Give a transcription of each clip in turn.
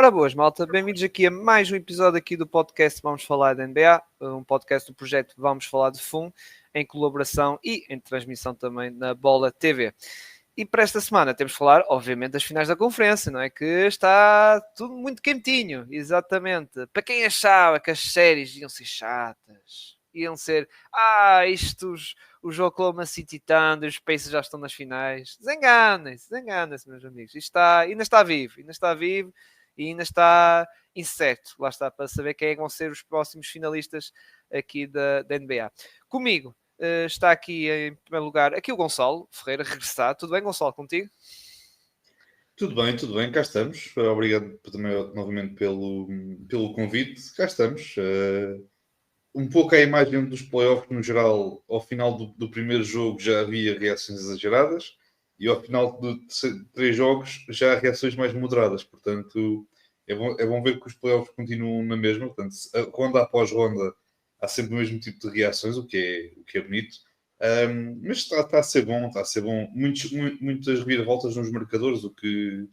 Ora boas, malta, bem-vindos aqui a mais um episódio aqui do podcast Vamos Falar de NBA, um podcast do projeto Vamos Falar de FUM, em colaboração e em transmissão também na Bola TV. E para esta semana temos de falar, obviamente, das finais da conferência, não é? Que está tudo muito quentinho, exatamente. Para quem achava que as séries iam ser chatas, iam ser, os Oklahoma City Thunder, os Pacers já estão nas finais. Desenganem-se, meus amigos. Ainda está vivo e ainda está incerto. Lá está, para saber quem é que vão ser os próximos finalistas aqui da NBA. Comigo está aqui em primeiro lugar aqui o Gonçalo Ferreira, regressar. Tudo bem, Gonçalo, contigo? Tudo bem, cá estamos. Obrigado também novamente pelo convite. Cá estamos. Um pouco a imagem dos playoffs no geral, ao final do primeiro jogo já havia reações exageradas e ao final de 3 jogos já há reações mais moderadas. Portanto, é bom ver que os playoffs continuam na mesma. Portanto, ronda após ronda há sempre o mesmo tipo de reações, o que é bonito. Mas está a ser bom, muitas reviravoltas nos marcadores, o que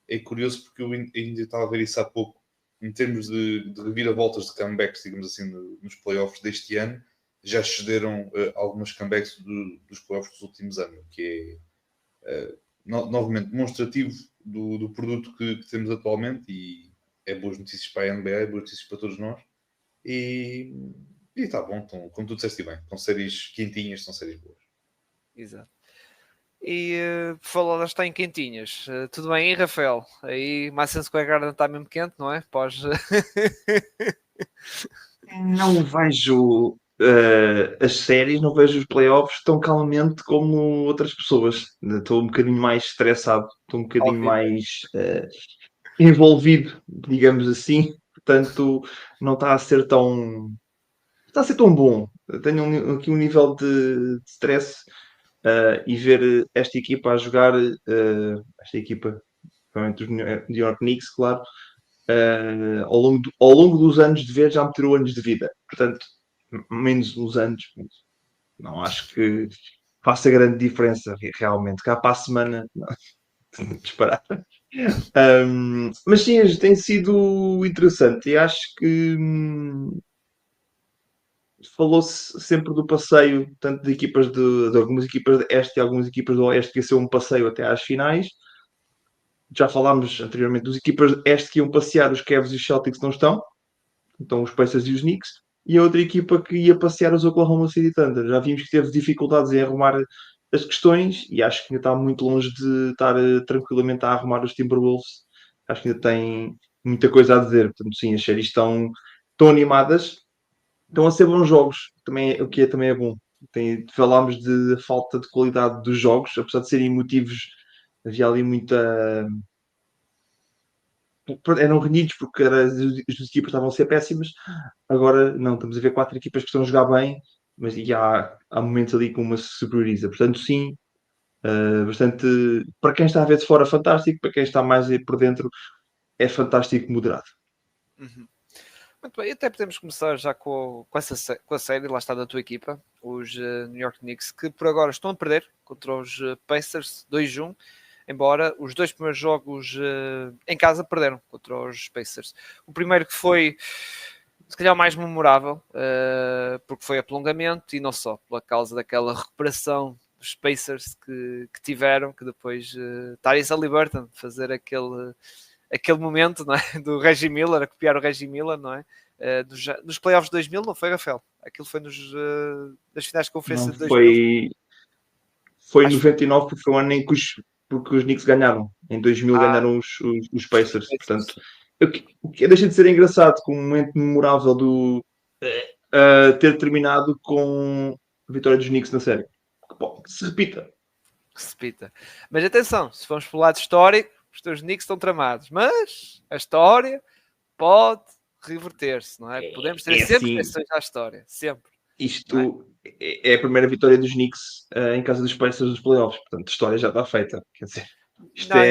é curioso porque eu ainda estava a ver isso há pouco, em termos de reviravoltas de comebacks, digamos assim, nos playoffs deste ano, já excederam algumas comebacks dos playoffs dos últimos anos, que é novamente demonstrativo do produto que temos atualmente, e é boas notícias para a NBA, é boas notícias para todos nós. E está bom, como tu disseste bem, são séries quentinhas, são séries boas. Exato. E por falar está em quentinhas. Tudo bem aí, Rafael? Aí Madison Square Garden está mesmo quente, não é? Não vejo as séries, não vejo os playoffs tão calmamente como outras pessoas. Estou um bocadinho mais estressado, estou um bocadinho mais envolvido, digamos assim. Portanto, não está a ser tão. Está a ser tão bom. Aqui um nível de stress e ver esta equipa a jogar, esta equipa, provavelmente dos New York Knicks, claro, ao longo dos anos de ver, já me tirou anos de vida. Portanto, menos uns anos, não acho que faça grande diferença realmente. Cá para a semana, não, disparar. Mas sim, tem sido interessante e acho que falou-se sempre do passeio, tanto de equipas de algumas equipas de Este e algumas equipas do Oeste, que ia ser um passeio até às finais. Já falámos anteriormente dos equipas de Este que iam passear, os Cavs e os Celtics não estão. Então os Pacers e os Knicks. E a outra equipa que ia passear os Oklahoma City Thunder. Já vimos que teve dificuldades em arrumar as questões e acho que ainda está muito longe de estar tranquilamente a arrumar os Timberwolves. Acho que ainda tem muita coisa a dizer. Portanto, sim, as séries estão animadas. Estão a ser bons jogos, também, o que também é bom. Falámos de falta de qualidade dos jogos, apesar de serem emotivos, havia ali muita. Eram renhidos porque as equipas estavam a ser péssimas. Agora não, estamos a ver 4 equipas que estão a jogar bem, mas e há momentos ali com uma se superioriza. Portanto, sim, bastante. Para quem está a ver de fora, fantástico. Para quem está mais aí por dentro, é fantástico moderado. Uhum. Muito bem, até podemos começar já com a série, lá está da tua equipa, os New York Knicks, que por agora estão a perder contra os Pacers 2-1, embora os 2 primeiros jogos em casa perderam contra os Pacers. O primeiro que foi, se calhar, o mais memorável, porque foi prolongamento e não só, pela causa daquela recuperação dos Pacers que tiveram, que depois Tyrese Haliburton fazer aquele momento, não é? Do Reggie Miller, a copiar o Reggie Miller, não é? Nos playoffs de 2000, não foi, Rafael? Aquilo foi das finais de conferência Não de 2000. Foi em 99 porque foi o ano em que os Knicks ganharam. Em 2000 ganharam os Pacers. Portanto, o que deixa de ser engraçado com um momento memorável do ter terminado com a vitória dos Knicks na série. Que se repita. Que se repita. Mas atenção, se formos pelo lado histórico, os teus Knicks estão tramados. Mas a história pode reverter-se, não é? Podemos ter sempre assim, exceções à história. Sempre. isto é a primeira vitória dos Knicks em casa dos Pacers dos playoffs. Portanto, a história já está feita. Quer dizer, isto Não,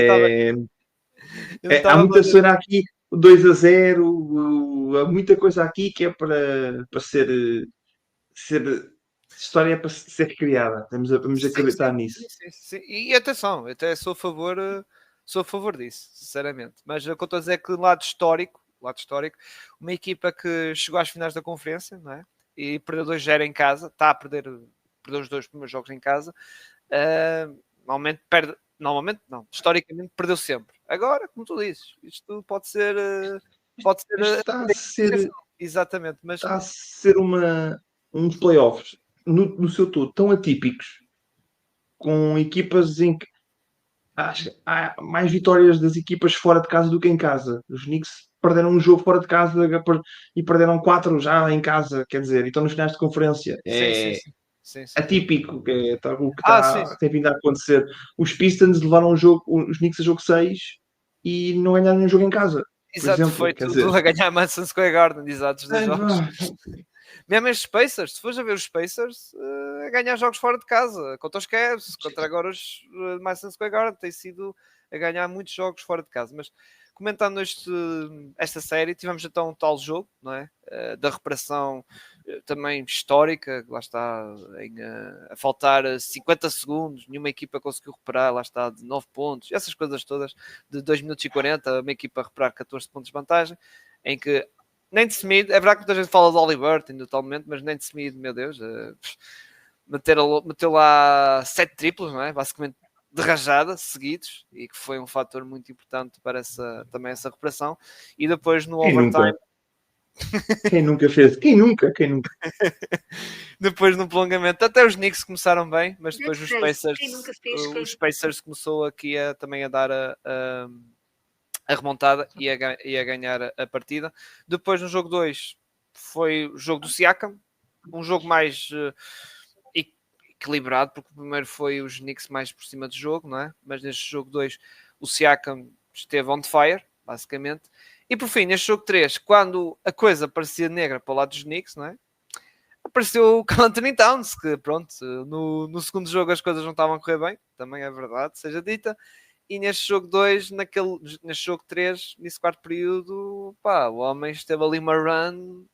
há muita cena aqui, 2-0, há muita coisa aqui que é para ser história é para ser criada. Vamos acreditar nisso. Sim. E atenção, até sou a favor sou a favor disso, sinceramente. Mas o que eu estou a dizer é que lado histórico, uma equipa que chegou às finais da conferência, não é? E perdeu 2-0 em casa, está a perdeu os 2 primeiros jogos em casa, normalmente perde, historicamente perdeu sempre. Agora, como tu dizes, isto pode ser Está a ser, exatamente, mas está a ser uns playoffs no seu todo tão atípicos, com equipas em que há mais vitórias das equipas fora de casa do que em casa. Os Knicks perderam um jogo fora de casa e perderam 4 já em casa, quer dizer, e estão nos finais de conferência. É sim. atípico, o que Sim. tem vindo a acontecer. Os Pistons levaram os Knicks a jogo 6 e não ganharam nenhum jogo em casa. Por Exato, exemplo, foi quer tudo dizer, a ganhar Madison Square Garden, exatos dos jogos. vá. Mesmo estes Pacers, se fores a ver os Pacers, a ganhar jogos fora de casa, contra os Cavs, contra agora os Madison Square Garden, tem sido a ganhar muitos jogos fora de casa. Mas comentando esta série, tivemos então um tal jogo, não é? Da reparação também histórica, lá está a faltar 50 segundos, nenhuma equipa conseguiu reparar, lá está de 9 pontos, essas coisas todas, de 2 minutos e 40, uma equipa a reparar 14 pontos de vantagem, em que nem de Smith, é verdade que muita gente fala de Haliburton totalmente, mas nem de Smith, meu Deus, meteu lá 7 triplos, não é? Basicamente de rajada, seguidos, e que foi um fator muito importante para também essa recuperação. E depois no overtime. Quem nunca fez? Quem nunca? Depois no prolongamento, até os Knicks começaram bem, mas depois os Pacers começou aqui também a dar a remontada e a ganhar a partida. Depois no jogo 2 foi o jogo do Siakam, um jogo mais equilibrado, porque o primeiro foi os Knicks mais por cima do jogo, não é? Mas neste jogo 2 o Siakam esteve on fire, basicamente. E por fim, neste jogo 3, quando a coisa parecia negra para o lado dos Knicks, não é? Apareceu o Karl Anthony Towns, que pronto, no segundo jogo as coisas não estavam a correr bem, também é verdade, seja dita. E neste jogo 2, neste jogo 3, nesse quarto período, o homem esteve ali uma run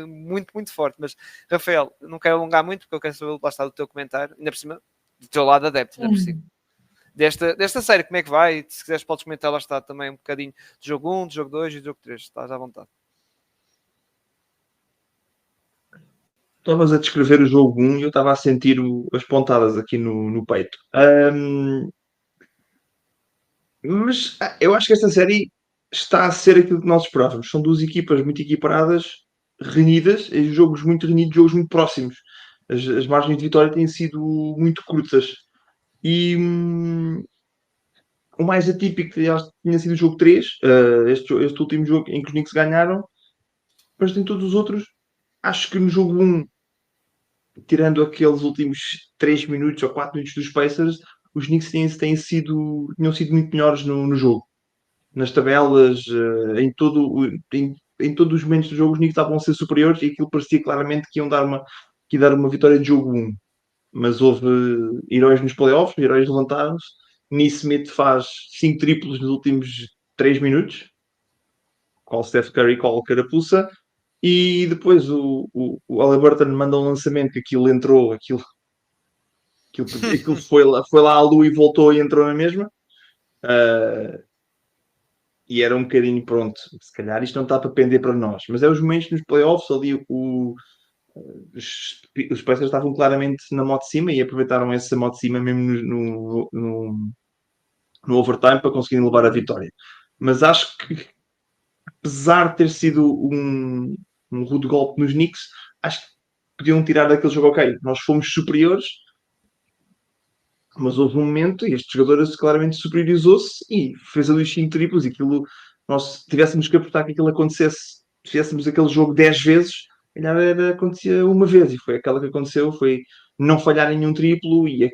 muito, muito forte. Mas, Rafael, não quero alongar muito, porque eu quero saber lá está do teu comentário, ainda por cima, do teu lado adepto, ainda por cima. Desta série, como é que vai? Se quiseres podes comentar, lá está também um bocadinho de jogo 1, de jogo 2 e de jogo 3, estás à vontade. Estavas a descrever o jogo 1 e eu estava a sentir as pontadas aqui no peito. Mas eu acho que esta série está a ser aquilo que nós esperávamos. São duas equipas muito equiparadas, renhidas, e jogos muito renhidos, jogos muito próximos. As margens de vitória têm sido muito curtas. E o mais atípico tinha sido o jogo 3, este último jogo em que os Knicks ganharam, mas em todos os outros, acho que no jogo 1, tirando aqueles últimos 3 minutos ou 4 minutos dos Pacers, os Knicks tinham sido muito melhores no jogo. Nas tabelas, em todos os momentos do jogo, os Knicks estavam a ser superiores e aquilo parecia claramente que iam dar uma vitória de jogo 1. Mas houve heróis nos playoffs, heróis levantados. Smith faz 5 triplos nos últimos 3 minutos. Qual Steph Curry, qual carapuça. E depois o Haliburton manda um lançamento que aquilo entrou, aquilo foi lá à lua e voltou e entrou na mesma. E era um bocadinho pronto. Se calhar isto não está para pender para nós. Mas é os momentos nos playoffs ali os Pacers estavam claramente na moto de cima e aproveitaram essa moto de cima mesmo no overtime para conseguirem levar a vitória. Mas acho que apesar de ter sido um rude golpe nos Knicks, acho que podiam tirar daquele jogo, ok, nós fomos superiores, mas houve um momento e este jogador claramente superiorizou-se e fez ali os 5 triplos e aquilo, nós tivéssemos que apertar que aquilo acontecesse, se fizéssemos aquele jogo 10 vezes, acontecia uma vez e foi aquela que aconteceu, foi não falhar nenhum triplo e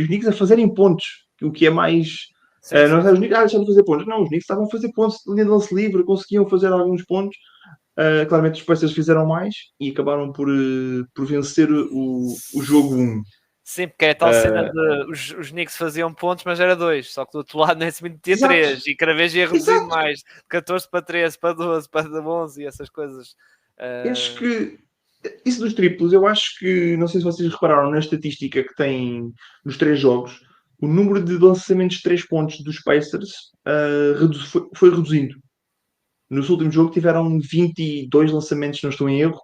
os Knicks a fazerem pontos, o que é mais... Não é os Knicks deixaram de fazer pontos, não, os Knicks estavam a fazer pontos de lance livre, conseguiam fazer alguns pontos. Claramente os Pacers fizeram mais e acabaram por vencer o jogo 1. Sim, porque é tal cena de os Knicks faziam pontos, mas era 2, só que do outro lado nesse momento tinha 3 e cada vez ia reduzindo mais, de 14 para 13, para 12, para 11 e essas coisas. Acho que isso dos triplos, eu acho que, não sei se vocês repararam na estatística que tem nos 3 jogos, o número de lançamentos de 3 pontos dos Pacers foi reduzindo. Nos últimos jogos tiveram 22 lançamentos, não estou em erro.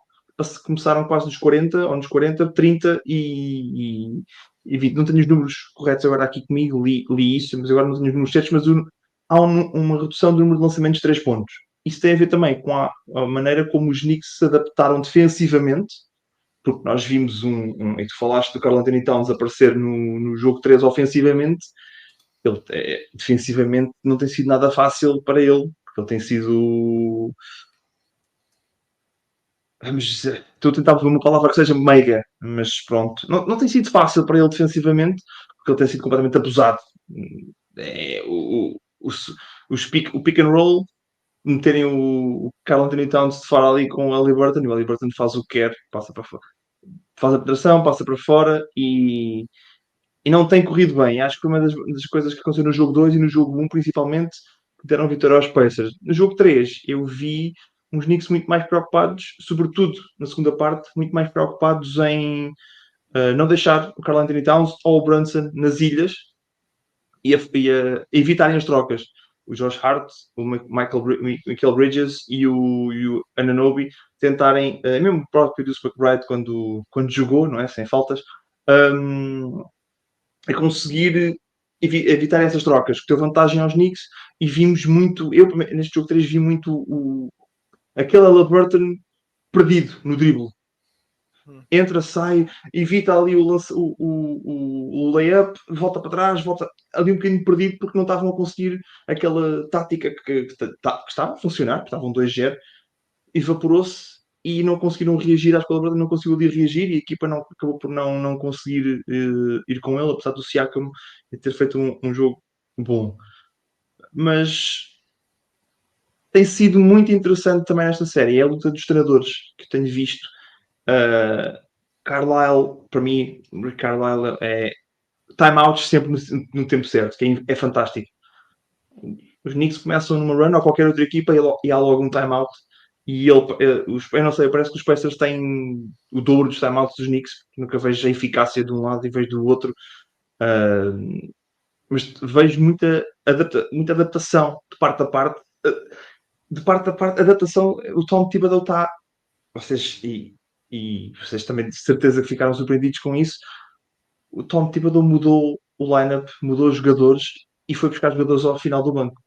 Começaram quase nos 40, ou nos 40, 30 e 20. Não tenho os números corretos agora aqui comigo, li isso, mas agora não tenho os números certos, mas há uma redução do número de lançamentos de 3 pontos. Isso tem a ver também com a maneira como os Knicks se adaptaram defensivamente, porque nós vimos e tu falaste do Karl Anthony Towns aparecer no jogo 3 ofensivamente. Ele, defensivamente não tem sido nada fácil para ele, porque ele tem sido, vamos dizer, estou a tentar ver uma palavra que seja meiga, mas pronto, não tem sido fácil para ele defensivamente, porque ele tem sido completamente abusado. O pick and roll, meterem o Karl Anthony Towns de fora ali com o Haliburton, e o Haliburton faz o que quer, passa para fora, faz a penetração, passa para fora e não tem corrido bem. Acho que foi uma das coisas que aconteceu no jogo 2 e no jogo 1, principalmente, que deram vitória aos Pacers. No jogo 3, eu vi uns Knicks muito mais preocupados, sobretudo na segunda parte, muito mais preocupados em não deixar o Karl Anthony Towns ou o Brunson nas ilhas e evitarem as trocas. O Josh Hart, o Michael Bridges e o Anunoby tentarem, mesmo o próprio Deuce McBride quando jogou, não é? Sem faltas, a conseguir evitar essas trocas, que deu vantagem aos Knicks e vimos muito, eu neste jogo 3 vi muito aquele Haliburton perdido no drible. Entra, sai, evita ali o layup, volta para trás, volta ali um bocadinho perdido porque não estavam a conseguir aquela tática que estava a funcionar, estavam 2-0, evaporou-se e não conseguiram reagir, acho que o Haliburton não conseguiu ali reagir e a equipa acabou por não conseguir ir com ele, apesar do Siakam ter feito um jogo bom. Mas tem sido muito interessante também nesta série, é a luta dos treinadores que tenho visto. Carlisle, para mim, Carlisle é timeouts sempre no tempo certo, que é fantástico. Os Knicks começam numa run ou qualquer outra equipa e há logo um timeout. E eu não sei, parece que os Pacers têm o dobro dos timeouts dos Knicks, nunca vejo a eficácia de um lado e vejo do outro. Mas vejo muita adaptação de parte a parte. De parte a parte, adaptação, o Tom Thibodeau está. Vocês vocês também de certeza que ficaram surpreendidos com isso. O Tom Thibodeau mudou o lineup, mudou os jogadores e foi buscar jogadores ao final do banco.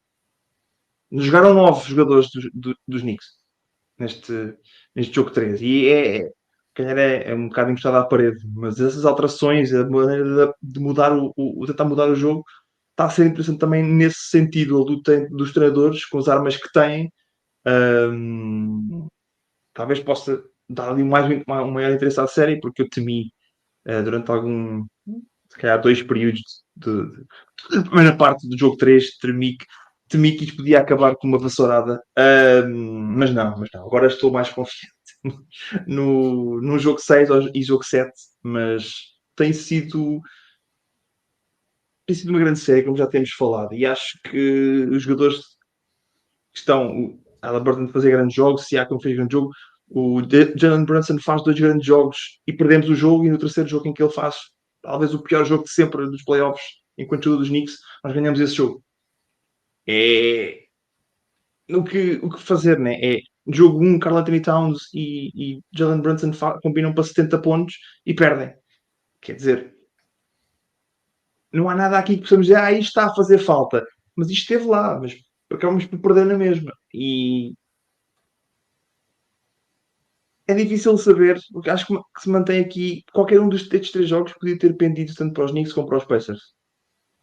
Jogaram 9 jogadores dos Knicks neste jogo 3 e calhar é um bocado encostado à parede, mas essas alterações, a maneira de mudar tentar mudar o jogo está a ser interessante também nesse sentido, a luta dos treinadores com as armas que têm. Talvez possa dar ali um maior interesse à série, porque eu temi durante se calhar 2 períodos da primeira parte do jogo 3, temi que isto podia acabar com uma vassourada, mas não, agora estou mais confiante no jogo 6 e jogo 7, mas tem sido uma grande série, como já temos falado, e acho que os jogadores que estão, a Haliburton de fazer grandes jogos, Siakam fez grande jogo, o Jalen Brunson faz 2 grandes jogos e perdemos o jogo, e no terceiro jogo em que ele faz talvez o pior jogo de sempre dos playoffs enquanto jogador dos Knicks, nós ganhamos esse jogo. O que fazer, né? Jogo 1, Karl Anthony Towns e Jalen Brunson combinam para 70 pontos e perdem. Quer dizer, não há nada aqui que possamos dizer, isto está a fazer falta. Mas isto esteve lá, mas acabamos por perder na mesma. E é difícil saber, porque acho que se mantém aqui, qualquer um destes 3 jogos podia ter pendido tanto para os Knicks como para os Pacers.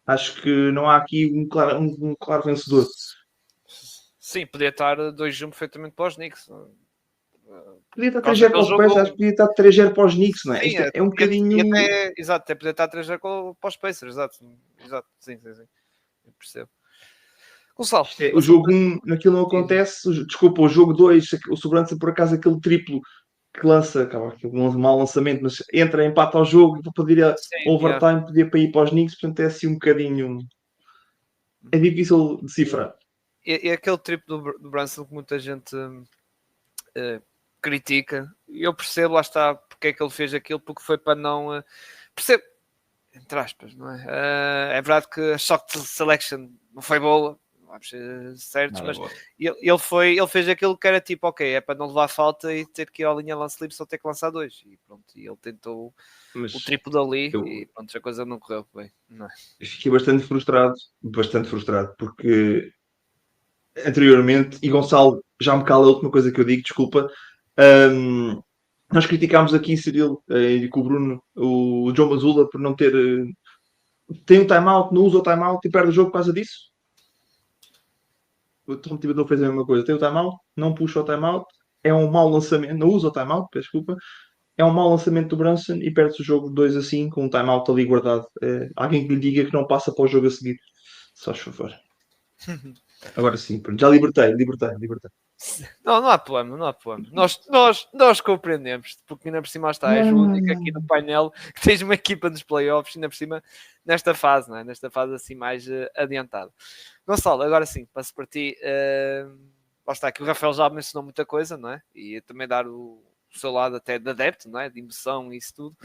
Acho que não há aqui um claro vencedor. Sim, podia estar 2-1 perfeitamente para os Knicks. Podia estar 3-0 para os Pacers, acho que podia estar 3-0 para os Knicks, não é? Sim, Isto é um bocadinho... Exato, até podia estar 3-0 para os Pacers, exato, sim. Eu percebo. Gonçalo. O jogo 1, naquilo não acontece. Desculpa, o jogo 2, o Sobrança, por acaso, aquele triplo que lança, acaba um mau lançamento, mas entra, empata ao jogo e para poder ir a overtime, podia para ir para os Knicks, portanto é assim um bocadinho... É difícil decifrar. E aquele triplo do Brunson que muita gente critica, eu percebo, lá está, porque é que ele fez aquilo, porque foi para não... percebo, entre aspas, não é? É verdade que a shot selection não foi boa, vamos ser certos, mas ele fez aquilo que era tipo, ok, é para não levar falta e ter que ir à linha lance livre só ter que lançar 2. E pronto, e ele tentou o triplo dali e pronto, a coisa não correu bem. Não é? Fiquei bastante frustrado, porque anteriormente, e Gonçalo, já me cala a última coisa que eu digo, desculpa. Nós criticámos aqui, Cirilo, e com o Bruno, o João Mazula por não ter. Tem um timeout, não usa o timeout e perde o jogo por causa disso. O Tom Thibodeau fez a mesma coisa. Tem o timeout, não puxa o timeout, é um mau lançamento, não usa o timeout, peço desculpa. É um mau lançamento do Brunson e perde-se o jogo 2 a 5 com um timeout ali guardado. Alguém que lhe diga que não passa para o jogo a seguir. Só faz favor. Agora sim, pronto. Já libertei. Não há problema, não há problema. Nós compreendemos, porque ainda por cima está, és o único aqui no painel que tens uma equipa nos playoffs, ainda por cima nesta fase, não é? Nesta fase assim mais adiantada. Gonçalo, agora sim, passo para ti. Lá está, que o Rafael já mencionou muita coisa, não é? E também dar o seu lado até de adepto, não é? De emoção e isso tudo.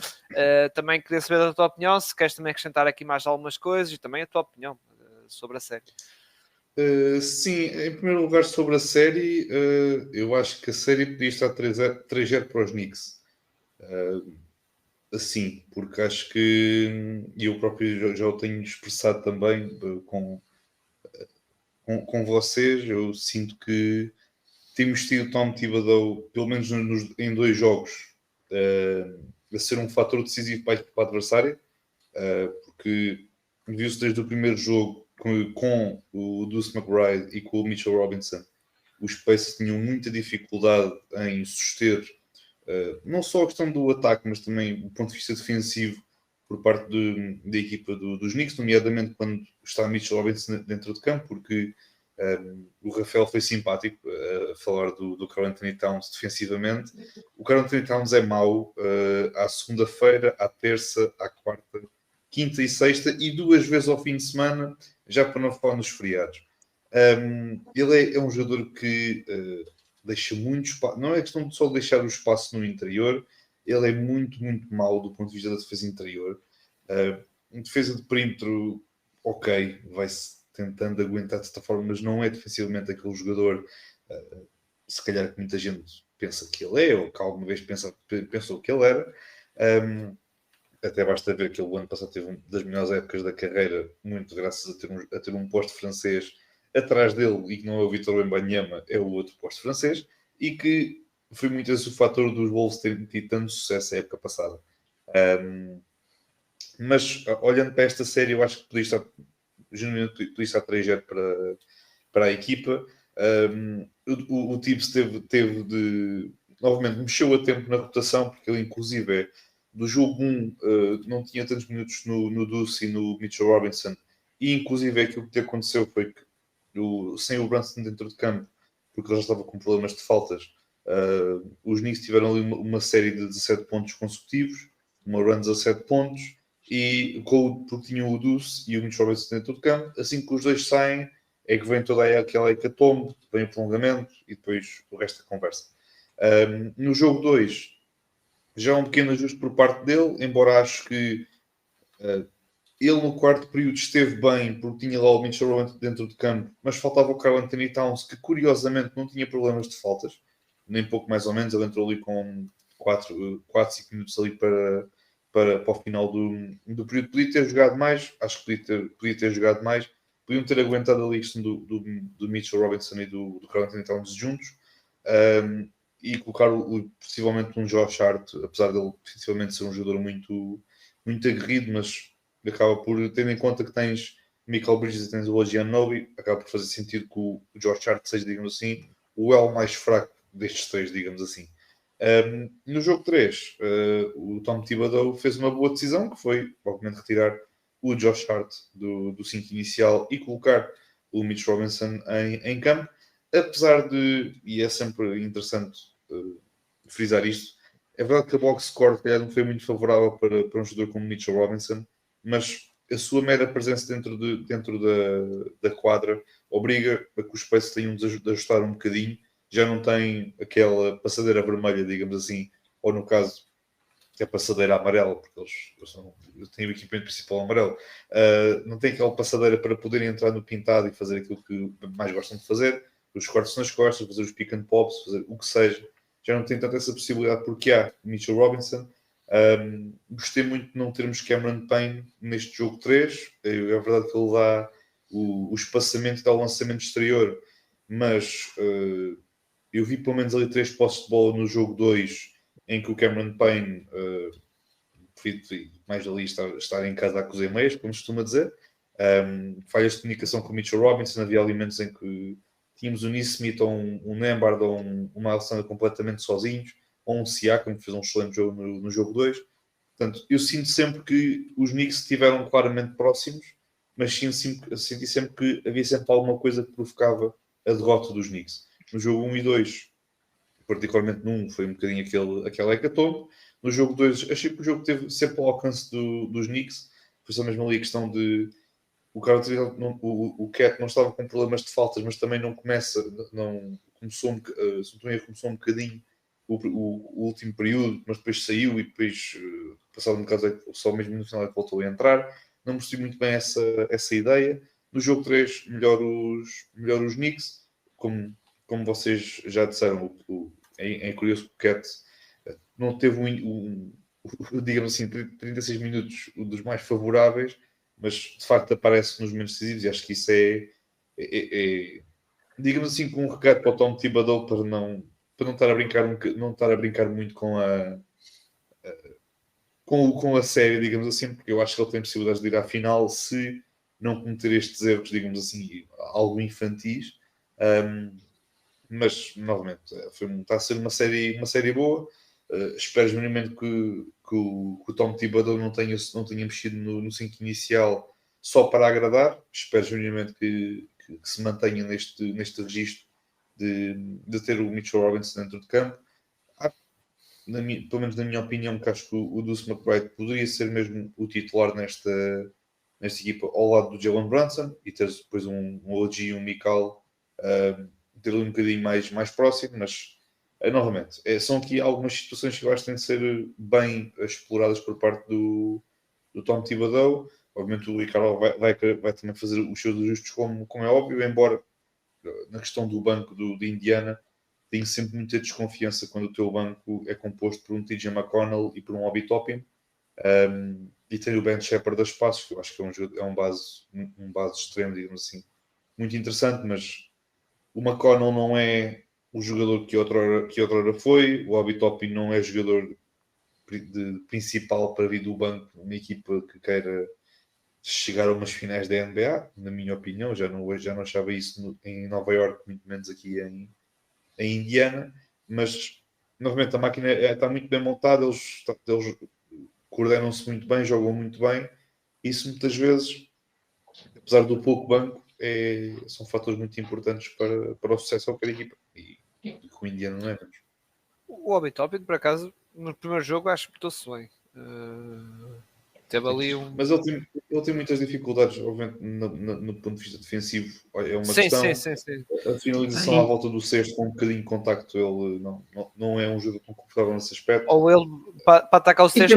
Também queria saber da tua opinião, se queres também acrescentar aqui mais algumas coisas e também a tua opinião sobre a série. Sim, em primeiro lugar sobre a série, eu acho que a série podia estar 3-0 para os Knicks. Assim, porque acho que eu próprio já o tenho expressado também com vocês. Eu sinto que temos tido Tom Thibodeau, pelo menos em 2 jogos, a ser um fator decisivo para a adversária, porque viu-se desde o primeiro jogo com o Deuce McBride e com o Mitchell Robinson, os Pacers tinham muita dificuldade em suster não só a questão do ataque, mas também o ponto de vista defensivo por parte da equipa dos Knicks, nomeadamente quando está Mitchell Robinson dentro de campo, porque o Rafael foi simpático a falar do Karl Anthony Towns defensivamente. O Karl Anthony Towns é mau à segunda-feira, à terça, à quarta, quinta e sexta e 2 vezes ao fim de semana, já para não falar nos feriados. Ele é um jogador que deixa muito espaço. Não é questão de só deixar o espaço no interior, ele é muito, muito mau do ponto de vista da defesa interior. Defesa de perímetro, ok, vai-se tentando aguentar de certa forma, mas não é defensivamente aquele jogador, se calhar que muita gente pensa que ele é, ou que alguma vez pensou que ele era. Até basta ver que ele, o ano passado, teve uma das melhores épocas da carreira, muito graças a ter um posto francês atrás dele, e que não é o Vitor Wembanyama, é o outro posto francês, e que foi muito esse o fator dos Wolves terem tido tanto sucesso a época passada. Mas, olhando para esta série, eu acho que podia estar genuinamente podia estar 3-0 para a equipa. O Tibbs teve de... Novamente, mexeu a tempo na rotação, porque ele, inclusive, do jogo 1 não tinha tantos minutos no Deuce e no Mitchell Robinson, e inclusive aquilo que aconteceu foi que sem o Brunson dentro de campo, porque ele já estava com problemas de faltas, os Knicks tiveram ali uma série de 17 pontos consecutivos, uma run de 17 pontos, e porque tinham o Deuce e o Mitchell Robinson dentro de campo, assim que os dois saem, é que vem toda aquela hecatombe, vem o prolongamento e depois o resto da conversa. No jogo 2, já um pequeno ajuste por parte dele, embora acho que ele no quarto período esteve bem, porque tinha lá o Mitchell Robinson dentro de campo, mas faltava o Karl Anthony Towns, que curiosamente não tinha problemas de faltas, nem pouco mais ou menos. Ele entrou ali com 4, 5 minutos ali para o final do período. Podia ter jogado mais, acho que podia ter jogado mais. Podiam ter aguentado ali a questão do Mitchell Robinson e do Karl Anthony Towns juntos. E colocar possivelmente um Josh Hart, apesar dele definitivamente ser um jogador muito, muito aguerrido, mas acaba por, tendo em conta que tens Michael Bridges e tens o OG Anunoby, acaba por fazer sentido que o Josh Hart seja, digamos assim, o elo mais fraco destes 3, digamos assim. No jogo 3, o Tom Thibodeau fez uma boa decisão, que foi, obviamente, retirar o Josh Hart do 5 inicial e colocar o Mitch Robinson em campo, apesar de, e é sempre interessante frisar isto, é verdade que a box score não foi muito favorável para um jogador como Mitchell Robinson, mas a sua mera presença dentro da quadra obriga a que os Pacers tenham de ajustar um bocadinho. Já não tem aquela passadeira vermelha, digamos assim, ou no caso, que é passadeira amarela, porque eles têm o equipamento principal amarelo, não têm aquela passadeira para poderem entrar no pintado e fazer aquilo que mais gostam de fazer, os cortes nas costas, fazer os pick and pops, fazer o que seja. Já não tem tanto essa possibilidade porque há Mitchell Robinson. Gostei muito de não termos Cameron Payne neste jogo 3. É verdade que ele dá o espaçamento e dá o lançamento exterior, mas eu vi pelo menos ali 3 posses de bola no jogo 2 em que o Cameron Payne mais ali estar em casa a cozer meias, como costuma dizer. Falhas de comunicação com o Mitchell Robinson, havia alimentos em que tínhamos um Neesmith ou um Nembhard ou uma Alessandra completamente sozinhos, ou um Siakam que fez um excelente jogo no jogo 2. Portanto, eu sinto sempre que os Knicks estiveram claramente próximos, mas senti sempre que havia sempre alguma coisa que provocava a derrota dos Knicks. No jogo 1 e 2, particularmente no 1, foi um bocadinho aquela hecatombe. No jogo 2, achei que o jogo teve sempre ao alcance dos Knicks. Foi só mesmo ali a questão de o Cat não estava com problemas de faltas, mas também começou um bocadinho o último período, mas depois saiu e depois, passado um bocado, só mesmo no final é que voltou a entrar. Não percebi muito bem essa ideia. No jogo 3, melhor os Knicks, como vocês já disseram, é curioso que o Cat não teve digamos assim, 36 minutos dos mais favoráveis, mas de facto aparece nos momentos decisivos e acho que isso digamos assim, com um recado para o Tom Thibodeau para não estar a brincar muito com a série, digamos assim, porque eu acho que ele tem possibilidades de ir à final se não cometer estes erros, digamos assim, algo infantis. Mas novamente está a ser uma série boa. Espero genuinamente que o Tom Thibodeau não tenha mexido no 5 inicial só para agradar. Espero genuinamente que se mantenha neste registro de ter o Mitchell Robinson dentro de campo. Pelo menos na minha opinião, que acho que o Deuce McBride poderia ser mesmo o titular nesta equipa ao lado do Jalen Brunson e ter depois um OG e um Mikal ter um bocadinho mais próximo, mas novamente, são aqui algumas situações que eu acho que têm de ser bem exploradas por parte do Tom Thibodeau. Obviamente o Ricardo vai também fazer os seus ajustes como é óbvio, embora na questão do banco de Indiana tenho sempre muita desconfiança quando o teu banco é composto por um TJ McConnell e por um Obi Toppin. E tem o Ben Shepherd a espaços, que eu acho que é um base extremo, digamos assim, muito interessante, mas o McConnell não é o jogador que outrora foi, o Obi Toppin não é jogador principal para vir do banco numa equipa que queira chegar a umas finais da NBA, na minha opinião. Já não achava isso em Nova York, muito menos aqui em Indiana, mas novamente a máquina está muito bem montada, eles coordenam-se muito bem, jogam muito bem. Isso muitas vezes, apesar do pouco banco, são fatores muito importantes para o sucesso da qualquer equipa, e com o Indiana não é menos. O Obi Toppin, por acaso, no primeiro jogo acho que portou-se bem. Teve ali Mas ele tem muitas dificuldades, obviamente, no ponto de vista defensivo. É uma questão. Sim. A finalização à volta do sexto com um bocadinho de contacto, ele não é um jogador tão confortável nesse aspecto. Ou ele, para atacar o sexto,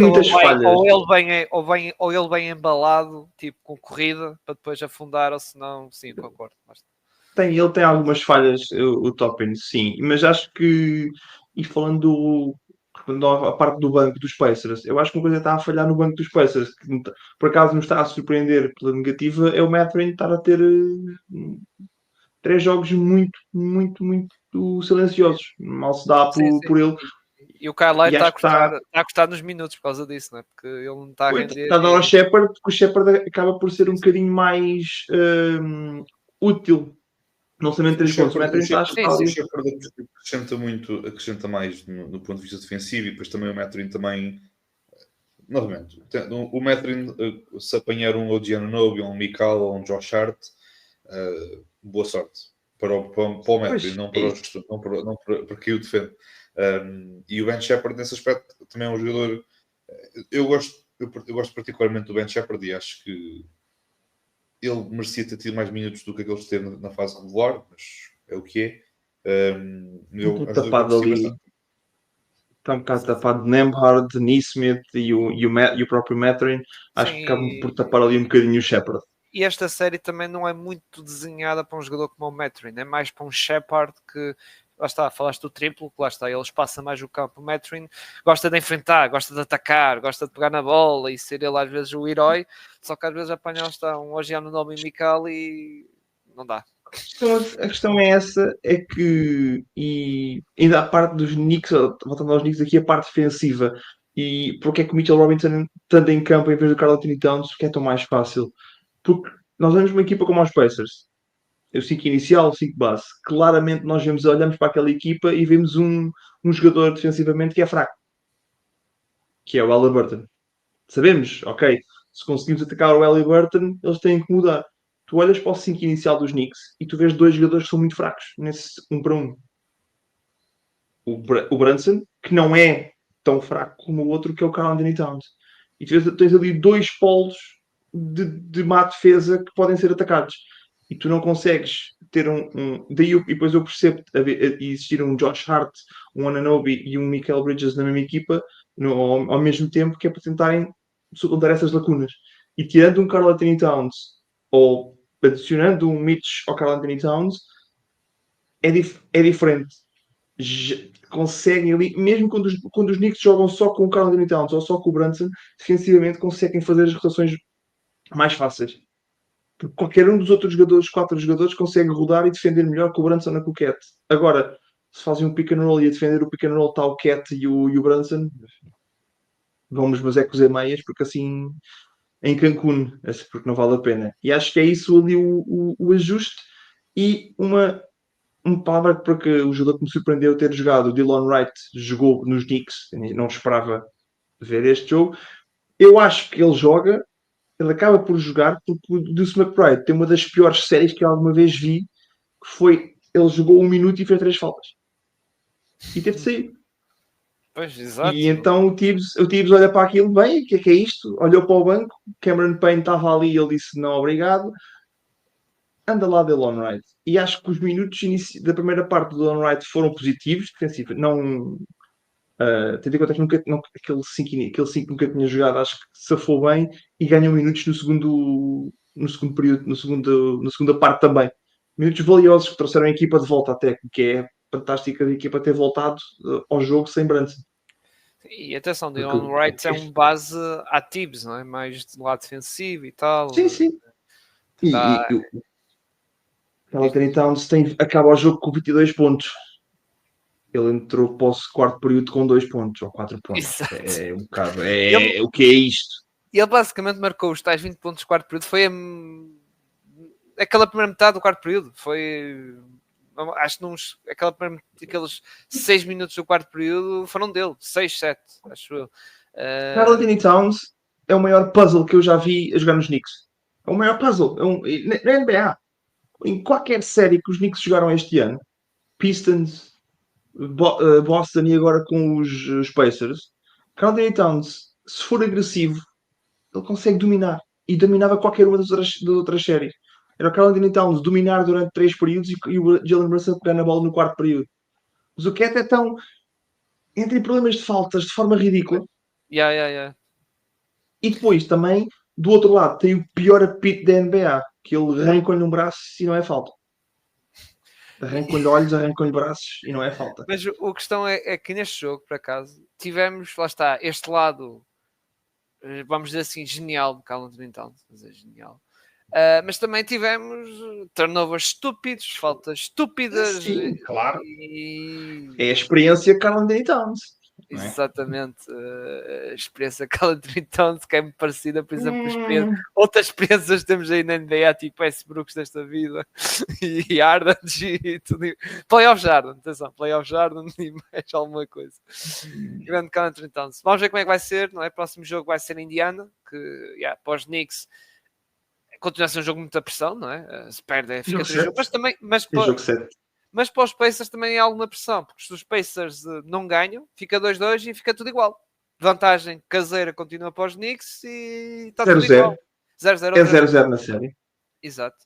ou ele vem embalado, tipo com corrida, para depois afundar, ou se não, sim, concordo. Ele tem algumas falhas, o Toppin, sim, mas acho que, e falando a parte do banco dos Pacers, eu acho que uma coisa está a falhar no banco dos Pacers, que por acaso me está a surpreender pela negativa, é o Mathurin estar a ter 3 jogos muito, muito, muito silenciosos. Mal se dá por ele. E o Kyle está a custar nos minutos por causa disso, não é? Porque ele não está a render. Está a dar ao Shepherd, porque o Shepherd acaba por ser um bocadinho mais útil. Não somente 3 pontos, o Shepherd acrescenta mais no ponto de vista defensivo, e depois também o Mathurin também. Novamente, o Mathurin, se apanhar um OG Anunoby, um Mikal ou um Josh Hart, boa sorte para o Mathurin, não para quem o defende. E o Ben Shepherd, nesse aspecto, também é um jogador. Eu gosto particularmente do Ben Shepherd e acho que ele merecia ter tido mais minutos do que aqueles teve na fase regular, mas é o que é. tapado ali. Está um bocado tapado de Nembhard, Neesmith e o próprio Mathurin. Acho Sim, que acabam por tapar ali um bocadinho o Shepard. e esta série também não é muito desenhada para um jogador como o Mathurin, é mais para um Shepard que, lá está, falaste do triplo, que lá está, ele espaça mais o campo. O Mathurin gosta de enfrentar, gosta de atacar, gosta de pegar na bola e ser ele às vezes o herói, só que às vezes apanha está um Ogiano Nobre Mimical e não dá. A questão é essa, é que e ainda a parte dos Knicks, voltando aos Knicks aqui, a parte defensiva, e porque é que o Mitchell Robinson estando em campo em vez do Karl Anthony Towns, que é tão mais fácil? Porque nós vemos uma equipa como os Pacers, o 5 inicial, o 5 base. Claramente nós olhamos para aquela equipa e vemos um jogador defensivamente que é fraco, que é o Halliburton. Sabemos, ok, se conseguimos atacar o Halliburton, eles têm que mudar. Tu olhas para o 5 inicial dos Knicks e tu vês dois jogadores que são muito fracos nesse 1 para 1. O Brunson, que não é tão fraco como o outro, que é o Karl Anthony Towns. E tu tens ali dois polos de má defesa que podem ser atacados. E tu não consegues ter daí e depois eu percebo existir um Josh Hart, um Anunoby e um Mikal Bridges na mesma equipa ao mesmo tempo, que é para tentarem suplantar essas lacunas. E tirando um Karl Anthony Towns ou adicionando um Mitch ao Karl Anthony Towns, é diferente. Conseguem ali, mesmo quando os Knicks jogam só com o Karl Anthony Towns ou só com o Brunson, defensivamente conseguem fazer as rotações mais fáceis. Porque qualquer um dos outros jogadores, 4 jogadores, consegue rodar e defender melhor que o Brunson na Cat. Agora, se fazem um pick and roll e a defender o pick and roll está o Cat e o Brunson, vamos mas é cozer meias, porque assim em Cancún, porque não vale a pena. E acho que é isso ali o ajuste. E uma palavra porque o jogador que me surpreendeu ter jogado, o Dylan Wright, jogou nos Knicks, não esperava ver este jogo. Eu acho que ele joga, ele acaba por jogar porque o Deuce McBride tem uma das piores séries que eu alguma vez vi, que foi, ele jogou 1 minuto e fez 3 faltas. E teve de sair. Pois, exato. E então o Tibbs olha para aquilo, bem, o que é isto? Olhou para o banco, Cameron Payne estava ali e ele disse não, obrigado. Anda lá Dylan Wright. E acho que os minutos da primeira parte do Dylan Wright foram positivos, defensivo. Não, tendo em conta que aquele 5 nunca tinha jogado, acho que safou bem e ganhou minutos no segundo período, na segunda parte também. Minutos valiosos que trouxeram a equipa de volta até, que é fantástica a equipa ter voltado ao jogo sem Brunson. E atenção, Dylan Wright é um base a Tibbs, não é? Mais do lado defensivo e tal. Sim, sim. Dá... O Anthony Towns acaba o jogo com 22 pontos. Ele entrou para o quarto período com 2 pontos ou 4 pontos. Exato. É um bocado. O que é isto? E ele basicamente marcou os tais 20 pontos do quarto período. Foi aquela primeira metade do quarto período. Foi. Acho que aqueles 6 minutos do quarto período foram dele. 6, 7, acho eu. Karl Anthony Towns é o maior puzzle que eu já vi a jogar nos Knicks. É o maior puzzle. Na NBA. Em qualquer série que os Knicks jogaram este ano, Pistons, Boston e agora com os Pacers, Karl Anthony Towns, se for agressivo, ele consegue dominar. E dominava qualquer uma das outras séries. Era o Karl Anthony Towns dominar durante 3 períodos e o Jalen Brunson pegar na bola no quarto período. Mas o Cat é tão... entra em problemas de faltas de forma ridícula. Yeah. E depois também, do outro lado, tem o pior apito da NBA, que ele arranca-lhe um braço e não é falta. Arrancam-lhe olhos, arrancam-lhe braços e não é falta. Mas a questão é que neste jogo, por acaso, tivemos, lá está, este lado, vamos dizer assim, genial do Karl Anthony Towns. Mas é genial. Mas também tivemos turnovers estúpidos, faltas estúpidas. Sim, claro. É a experiência Karl Anthony Towns. Exatamente. A experiência Karl Anthony Towns, que é muito parecida, por exemplo, outras experiências que temos aí na NBA, tipo Westbrooks desta vida e Harden e tudo. Playoff Harden, atenção, Playoff Harden e mais alguma coisa. Grande Karl Anthony Towns. Vamos ver como é que vai ser, não é? O próximo jogo vai ser em Indiana, que após Knicks continua a ser um jogo de muita pressão, não é? Se perde, fica 3 jogos, mas também. Jogo 7. Mas para os Pacers também há alguma pressão, porque se os Pacers não ganham, fica 2-2 e fica tudo igual. Vantagem caseira continua para os Knicks e está tudo igual. 0-0. É 0-0 na série. Exato.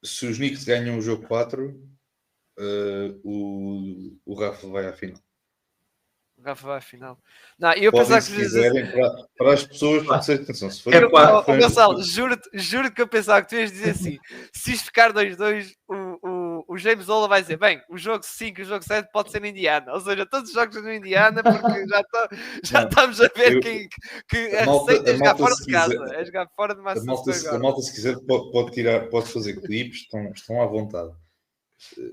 Se os Knicks ganham o jogo 4, o Rafa vai à final. Rafa vai à final. Não, eu Podem, pensava se que quiserem, para as pessoas, não sei, atenção, se for Gonçalo, juro que eu pensava que tu ias dizer assim: se isto ficar 2-2, o James Ola vai dizer: bem, o jogo 5 e o jogo 7 pode ser no Indiana. Ou seja, todos os jogos no Indiana, porque já estamos a ver quem que a receita é jogar fora de casa, é jogar fora de Madison Square a Garden. malta, se quiser, pode fazer clipes, estão à vontade.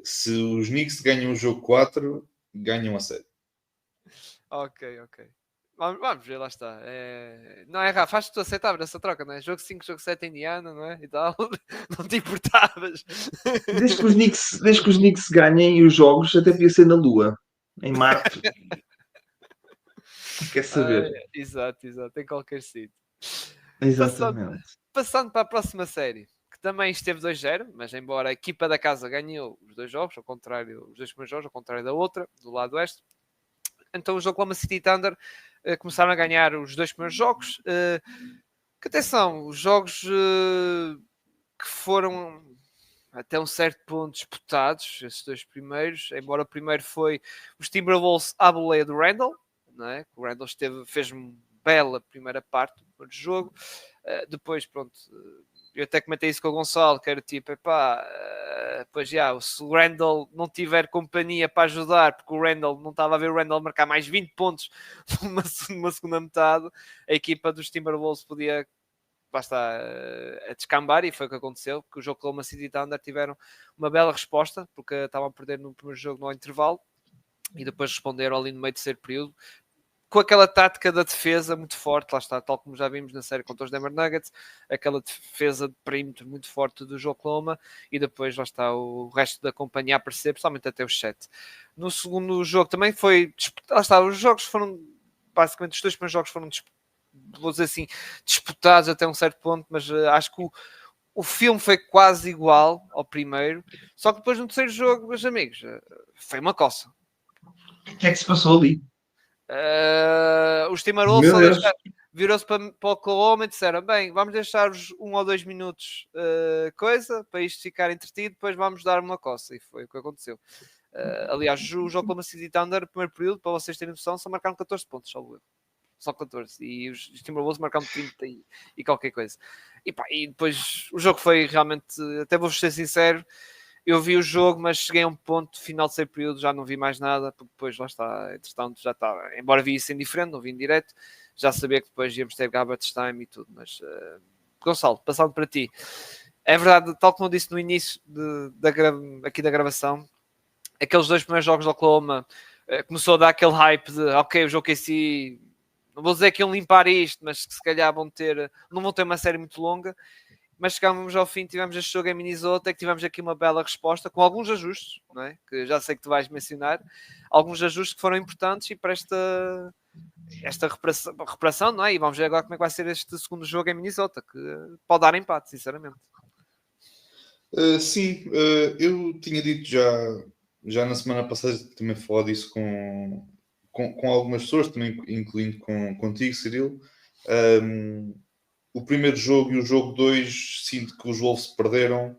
Se os Knicks ganham o jogo 4, ganham a série. Ok. Vamos ver, lá está. Não é, Rafa, acho que tu aceitavas essa troca, não é? Jogo 5, jogo 7 Indiana, não é? E tal. Não te importavas. Desde que os Knicks ganhem os jogos, até podia ser na Lua, em Marte. Quer saber? Exato, em qualquer sítio. Exatamente. Passando para a próxima série, que também esteve 2-0, mas embora a equipa da casa ganhou os dois jogos, os dois primeiros jogos, ao contrário da outra, do lado oeste. Então o Oklahoma City Thunder começaram a ganhar os dois primeiros jogos. Que atenção, os jogos que foram até um certo ponto disputados, esses dois primeiros, embora o primeiro foi os Timberwolves à boleia do Randall, não é? O Randall fez uma bela primeira parte do jogo. Depois, pronto, eu até comentei isso com o Gonçalo, que era tipo, pois já, se o Randall não tiver companhia para ajudar, porque o Randall não estava a ver o Randall marcar mais 20 pontos numa segunda metade, a equipa dos Timberwolves podia a descambar, e foi o que aconteceu, porque o jogo com o Oklahoma City Thunder tiveram uma bela resposta, porque estavam a perder no primeiro jogo no intervalo, e depois responderam ali no meio do terceiro período, com aquela tática da defesa muito forte, lá está, tal como já vimos na série contra os Denver Nuggets, aquela defesa de perímetro muito forte do Oklahoma, e depois lá está o resto da companhia a aparecer, principalmente até os 7. No segundo jogo também foi, lá está, os jogos foram, basicamente os dois primeiros jogos foram, vou dizer assim, disputados até um certo ponto, mas acho que o filme foi quase igual ao primeiro, só que depois no terceiro jogo, meus amigos, foi uma coça. O que é que se passou ali? Os Timberwolves só virou-se para o Oklahoma e disseram: bem, vamos deixar-vos 1 ou 2 minutos para isto ficar entretido, depois vamos dar uma coça. E foi o que aconteceu. Aliás, os Oklahoma City Thunder, no primeiro período, para vocês terem noção, só marcaram 14 pontos, só 14. E os Timberwolves marcaram 30 e qualquer coisa. E depois o jogo foi realmente, até vou ser sincero, eu vi o jogo, mas cheguei a um ponto, final de 6 período, já não vi mais nada, porque depois lá está, entretanto já estava, embora vi isso em diferente, não vi em direto, já sabia que depois íamos ter garbage time e tudo, mas Gonçalo, passando para ti, é verdade, tal como eu disse no início aqui da gravação, aqueles dois primeiros jogos do Oklahoma começou a dar aquele hype de, ok, o jogo KC, não vou dizer que iam limpar isto, mas que se calhar não vão ter uma série muito longa, mas chegámos ao fim, tivemos este jogo em Minnesota, que tivemos aqui uma bela resposta, com alguns ajustes, não é? Que já sei que tu vais mencionar, alguns ajustes que foram importantes e para esta reparação, não é? E vamos ver agora como é que vai ser este segundo jogo em Minnesota, que pode dar empate, sinceramente. Sim, eu tinha dito já na semana passada, também falar disso com algumas pessoas, também incluindo contigo, Cirilo. O primeiro jogo e o jogo 2, sinto que os Wolves perderam,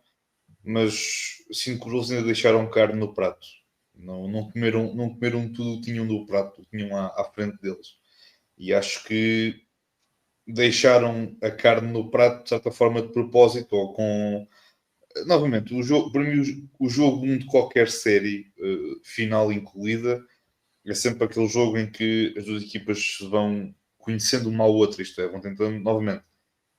mas sinto que os Wolves ainda deixaram carne no prato. Não comeram tudo, tinham do prato, tinham à frente deles. E acho que deixaram a carne no prato, de certa forma, de propósito, ou com... Novamente, para mim, o jogo 1 de qualquer série, final incluída, é sempre aquele jogo em que as duas equipas se vão conhecendo uma à outra, isto é, vão tentando, novamente,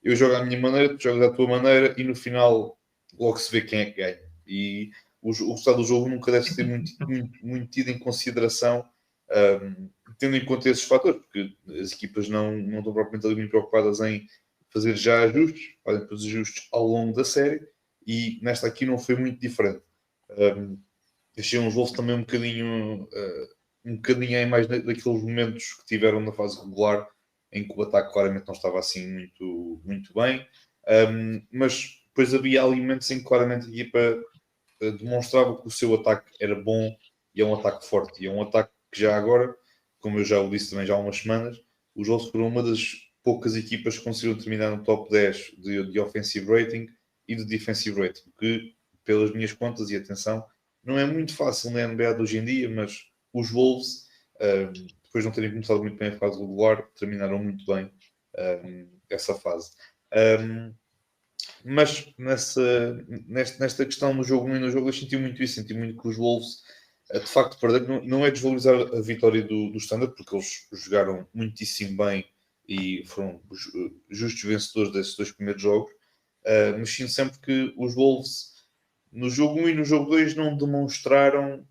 eu jogo à minha maneira, tu jogas à tua maneira, e no final logo se vê quem é que ganha. E o resultado do jogo nunca deve ser muito tido em consideração, tendo em conta esses fatores, porque as equipas não estão propriamente ali muito preocupadas em fazer já ajustes, fazem os ajustes ao longo da série, e nesta aqui não foi muito diferente. Deixei uns Wolves também um bocadinho em mais daqueles momentos que tiveram na fase regular, em que o ataque claramente não estava assim muito bem, mas depois havia ali momentos em que claramente a equipa demonstrava que o seu ataque era bom e é um ataque forte, e é um ataque que já agora, como eu já o disse também já há umas semanas, os Wolves foram uma das poucas equipas que conseguiram terminar no top 10 de offensive rating e de defensive rating, que pelas minhas contas, e atenção, não é muito fácil na NBA de hoje em dia, mas os Wolves, depois de não terem começado muito bem a fase regular, terminaram muito bem essa fase. Mas nesta questão no jogo 1 e no jogo 2 senti muito isso, senti muito que os Wolves de facto perderam. Não é desvalorizar a vitória do Standard, porque eles jogaram muitíssimo bem e foram justos vencedores desses 2 primeiros jogos, mas sinto sempre que os Wolves no jogo 1 e no jogo 2 não demonstraram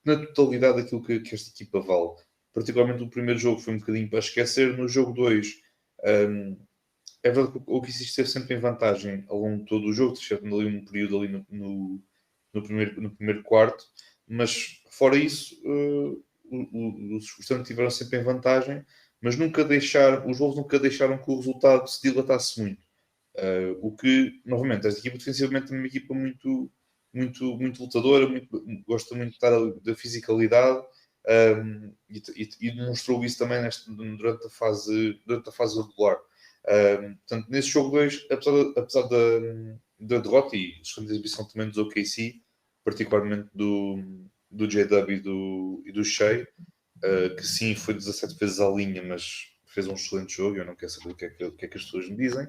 na totalidade aquilo que esta equipa vale. Particularmente o primeiro jogo foi um bocadinho para esquecer. No jogo 2 é verdade que o OKC esteve sempre em vantagem ao longo de todo o jogo, exceto ali um período ali no primeiro quarto, mas fora isso os Thunder tiveram sempre em vantagem, mas os Wolves nunca deixaram que o resultado se dilatasse muito. O que, novamente, esta equipa defensivamente é uma equipa muito, muito, muito lutadora, gosta muito de estar da fisicalidade, e demonstrou isso também durante a fase regular. Portanto, nesse jogo 2, apesar da derrota e da segunda exibição também dos OKC, particularmente do JW e do Shea, que sim, foi 17 vezes à linha, mas fez um excelente jogo. Eu não quero saber o que é que as pessoas me dizem,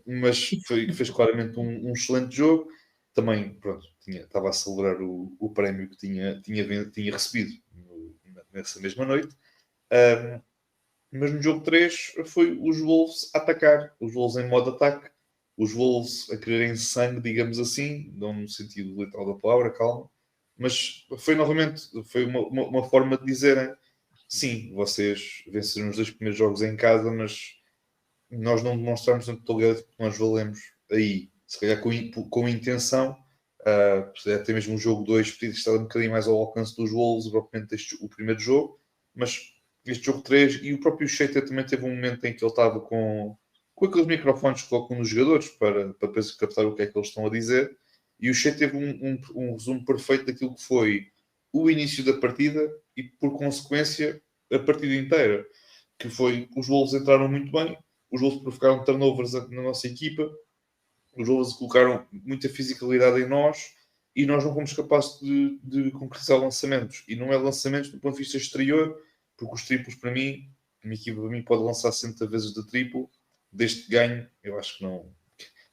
mas fez claramente um excelente jogo. Também, pronto, estava a celebrar o prémio que tinha recebido nessa mesma noite. Mas no jogo 3 foi os Wolves a atacar, os Wolves em modo ataque, os Wolves a quererem sangue, digamos assim, não no sentido literal da palavra, calma, mas foi novamente uma forma de dizerem sim, vocês venceram os 2 primeiros jogos em casa, mas nós não demonstramos na totalidade que nós valemos aí, se calhar com intenção, até mesmo o jogo 2 podia estar um bocadinho mais ao alcance dos Wolves, propriamente o primeiro jogo, mas este jogo 3 e o próprio Sheita também teve um momento em que ele estava com aqueles microfones que colocam nos jogadores para depois captar o que é que eles estão a dizer, e o Sheita teve um resumo perfeito daquilo que foi o início da partida e por consequência a partida inteira, que foi os Wolves entraram muito bem, os Wolves provocaram turnovers na nossa equipa, os Wolves colocaram muita fisicalidade em nós e nós não fomos capazes de concretizar lançamentos, e não é lançamentos do ponto de vista exterior, porque os triplos para mim, uma equipa para mim pode lançar 60 vezes de triplo, desde que ganhe, eu acho que não,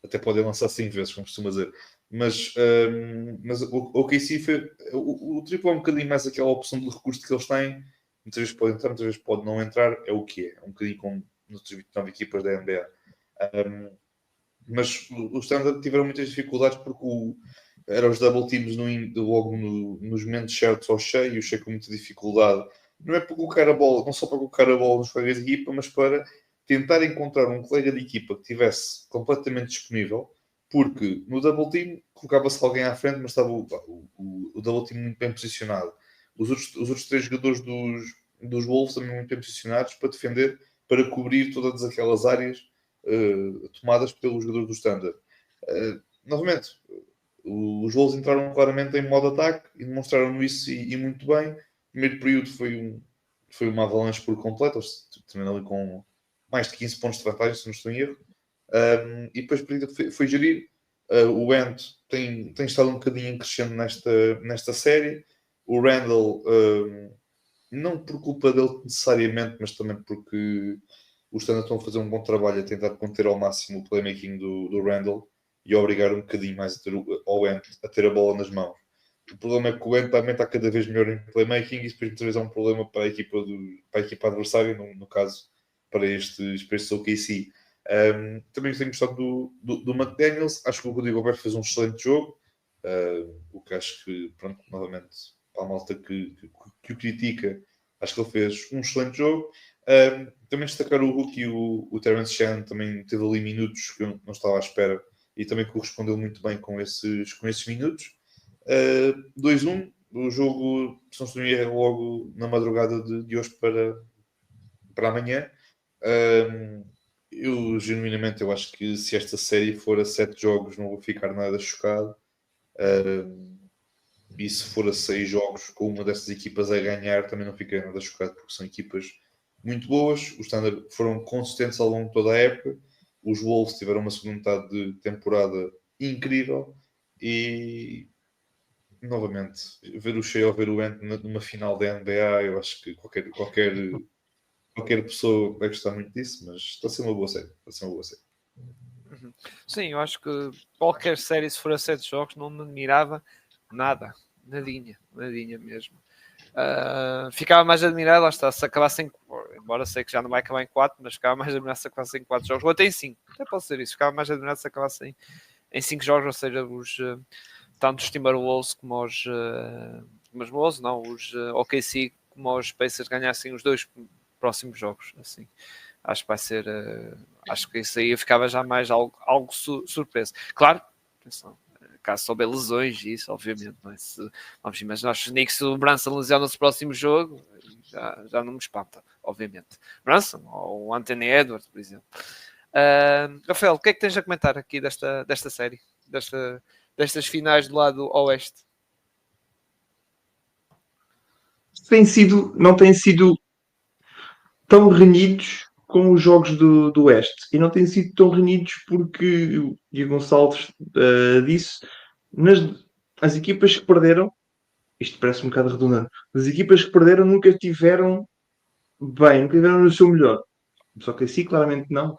até podem lançar 100 vezes, como costuma dizer, mas o OKC foi, o triplo é um bocadinho mais aquela opção de recurso que eles têm, muitas vezes pode entrar, muitas vezes pode não entrar, é o que é um bocadinho como nas outras 29 equipas da NBA. Mas os Standard tiveram muitas dificuldades porque eram os double teams logo nos momentos certos ao Shea, e o Shea com muita dificuldade, não é para colocar a bola, não só para colocar a bola nos colegas de equipa, mas para tentar encontrar um colega de equipa que estivesse completamente disponível, porque no double team colocava-se alguém à frente, mas estava o double team muito bem posicionado. Os outros 3 jogadores dos Wolves também muito bem posicionados para defender, para cobrir todas aquelas áreas tomadas pelos jogadores do Standard. Novamente, os Wolves entraram claramente em modo ataque e demonstraram isso e muito bem. O primeiro período foi uma avalanche por completo, eles terminaram ali com mais de 15 pontos de vantagem, se não estou em erro. E depois o período foi gerir. O Ant tem estado um bocadinho crescendo nesta série. O Randall, não por culpa dele necessariamente, mas também porque os Standard estão a fazer um bom trabalho a tentar conter ao máximo o playmaking do Randall e a obrigar um bocadinho mais ao Ant a ter a bola nas mãos. O problema é que o Ant também está cada vez melhor em playmaking, e depois muitas vezes é um problema para a equipa adversária, no caso para estes OKC. Também tenho gostado do McDaniels. Acho que o Rudy Gobert fez um excelente jogo, o que acho que, pronto, novamente, para a malta que o critica, acho que ele fez um excelente jogo. Também destacar o rookie, o Terence Shannon, também teve ali minutos que eu não estava à espera e também correspondeu muito bem com esses minutos. 2-1, o jogo, se não estou em erro, logo na madrugada de hoje para amanhã. Genuinamente, eu acho que se esta série for a 7 jogos, não vou ficar nada chocado. E se for a 6 jogos com uma dessas equipas a ganhar, também não fiquei nada chocado, porque são equipas muito boas. Os Standard foram consistentes ao longo de toda a época. Os Wolves tiveram uma segunda metade de temporada incrível. E novamente, ver o Shea ou ver o Ant numa final da NBA, eu acho que qualquer pessoa vai gostar muito disso, mas está a ser uma boa série. Está a ser uma boa série. Sim, eu acho que qualquer série, se for a 7 jogos, não me admirava nada. Nadinha mesmo. Ficava mais admirado, lá está, se acabasse embora sei que já não vai acabar em 4, mas ficava mais admirado se acabasse em 4 jogos, ou até em 5, até pode ser isso, ficava mais admirado se acabasse em 5 jogos, ou seja, tanto os Timberwolves como os Wolves, não, os OKC como os Pacers ganhassem os 2 próximos jogos, assim. Acho que vai ser, acho que isso aí eu ficava já mais algo surpreso. Claro, atenção, caso souber lesões, isso, obviamente, não é? Vamos imaginar se o Brunson lesiona-se no próximo jogo, já não me espanta, obviamente. Brunson ou o Anthony Edwards, por exemplo. Rafael, o que é que tens a comentar aqui desta série? Destas finais do lado oeste? Não têm sido tão renhidos como os jogos do Oeste. E não têm sido tão renhidos porque o Diego Gonçalves disse as equipas que perderam, isto parece um bocado redundante, as equipas que perderam nunca tiveram bem, nunca tiveram no seu melhor. Só que assim, claramente não,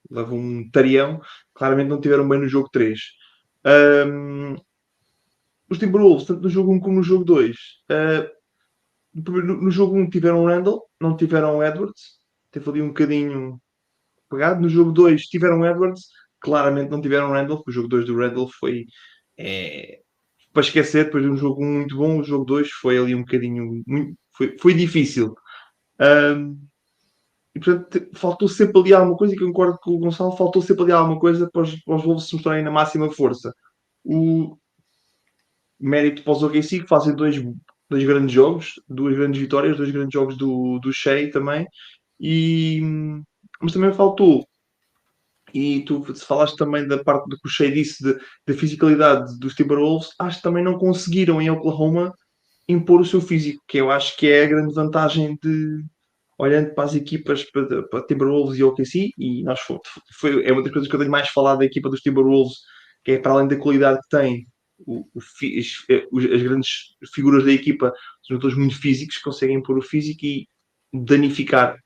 levam um tarião, claramente não tiveram bem no jogo 3. Os Timberwolves, tanto no jogo 1 como no jogo 2, no jogo 1 tiveram Randall, não tiveram Edwards, teve ali um bocadinho pegado. No jogo 2 tiveram Edwards, claramente não tiveram Randall, porque o jogo 2 do Randall foi para esquecer. Depois de um jogo 1 muito bom, o jogo 2 foi ali um bocadinho foi difícil. E portanto faltou sempre ali alguma coisa, e concordo com o Gonçalo, faltou sempre ali alguma coisa para os Wolves se mostrarem na máxima força. O mérito para os OKC, que fazem dois grandes jogos, 2 grandes vitórias, 2 grandes jogos do Shea também, mas também faltou, e tu falaste também da parte do que o Shea disse, da fisicalidade dos Timberwolves. Acho que também não conseguiram em Oklahoma impor o seu físico, que eu acho que é a grande vantagem olhando para as equipas, para Timberwolves e OKC, e é uma das coisas que eu tenho mais falado da equipa dos Timberwolves, que é, para além da qualidade que tem, as grandes figuras da equipa são todos muito físicos, conseguem pôr o físico e danificar,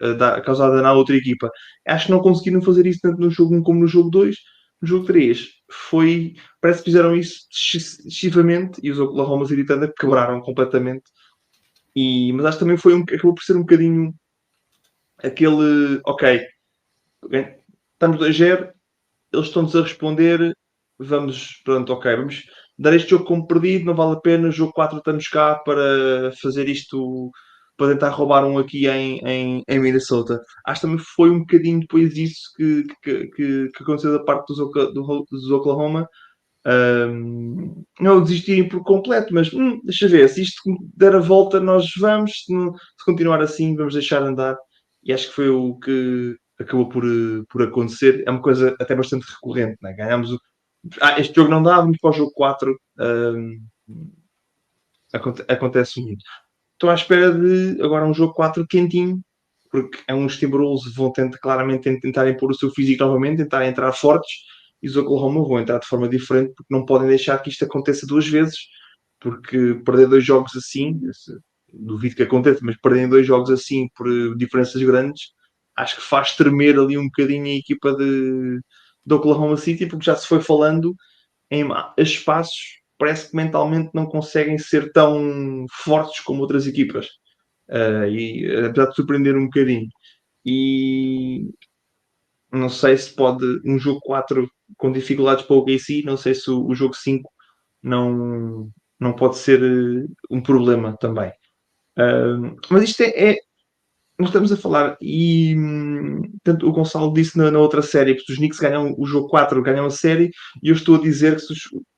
causar dano à outra equipa. Acho que não conseguiram fazer isso tanto no jogo 1 como no jogo 2. No jogo 3 parece que fizeram isso excessivamente, e os Oklahoma City Thunder quebraram completamente. Mas acho que também acabou por ser um bocadinho aquele, ok, estamos 2-0, eles estão-nos a responder, vamos dar este jogo como perdido, não vale a pena, jogo 4 estamos cá para fazer isto, para tentar roubar um aqui em Minnesota. Acho que também foi um bocadinho depois disso que aconteceu da parte dos Oklahoma. Não desistirem por completo, mas deixa ver, se isto der a volta nós vamos, se continuar assim vamos deixar andar. E acho que foi o que acabou por acontecer. É uma coisa até bastante recorrente, né? Ganhamos este jogo não dá, vamos para o jogo 4. Acontece muito. Estou à espera de agora um jogo 4 quentinho, porque é uns Timberwolves vão claramente tentar impor o seu físico novamente, tentar entrar fortes, e os Oklahoma vão entrar de forma diferente, porque não podem deixar que isto aconteça 2 vezes, porque perder 2 jogos assim, duvido que aconteça, mas perderem 2 jogos assim por diferenças grandes, acho que faz tremer ali um bocadinho a equipa de Oklahoma City, porque já se foi falando em espaços, parece que mentalmente não conseguem ser tão fortes como outras equipas. Apesar de surpreender um bocadinho. E não sei se pode um jogo 4 com dificuldades para o OKC, não sei se o jogo 5 não pode ser um problema também. Mas isto nós estamos a falar, e tanto o Gonçalo disse na outra série que se os Knicks ganham o jogo 4, ganham a série, e eu estou a dizer que se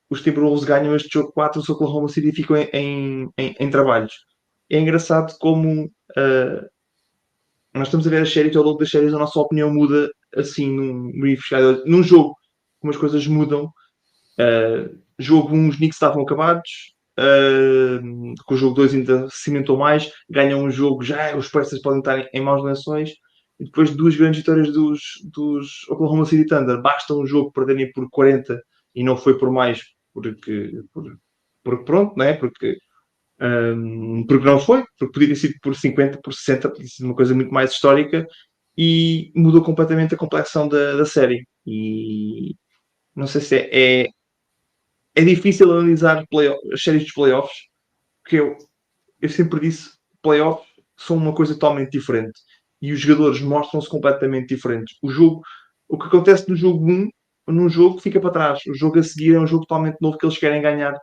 os Timberwolves ganham este jogo 4, os Oklahoma City ficam em trabalhos. É engraçado como nós estamos a ver as séries, ao longo das séries a nossa opinião muda assim num jogo, como as coisas mudam. Jogo 1 os Knicks estavam acabados, com o jogo 2 ainda se cimentou mais, ganham um jogo, já os Pacers podem estar em maus lençóis, e depois de 2 grandes vitórias dos Oklahoma City Thunder, basta um jogo perderem por 40 e não foi por mais, porque pronto, não é? Porque não foi, porque podia ter sido por 50, por 60, podia ter sido uma coisa muito mais histórica e mudou completamente a complexão da série. E não sei se é difícil analisar as séries dos playoffs, porque eu sempre disse playoffs são uma coisa totalmente diferente e os jogadores mostram-se completamente diferentes. O que acontece no jogo 1, num jogo fica para trás. O jogo a seguir é um jogo totalmente novo que eles querem ganhar.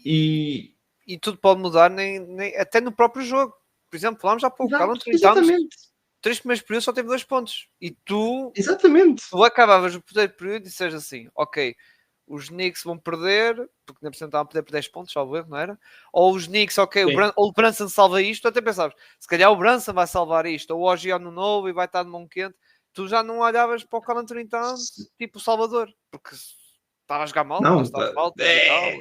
E tudo pode mudar, até no próprio jogo. Por exemplo, falámos há pouco, Carl Anthony Towns, exatamente. 3 primeiros períodos só teve 2 pontos. E tu acabavas o primeiro período e disseste assim, ok, os Knicks vão perder, porque nem estavam a perder por 10 pontos, salvo erro, não era? Ou os Knicks, ok, o Brunson salva isto, tu até pensavas, se calhar o Brunson vai salvar isto, ou o OG no novo e vai estar de mão quente. Tu já não olhavas para o Carl Anthony Towns tipo o Salvador, porque estava a jogar mal, não, faltas e tal.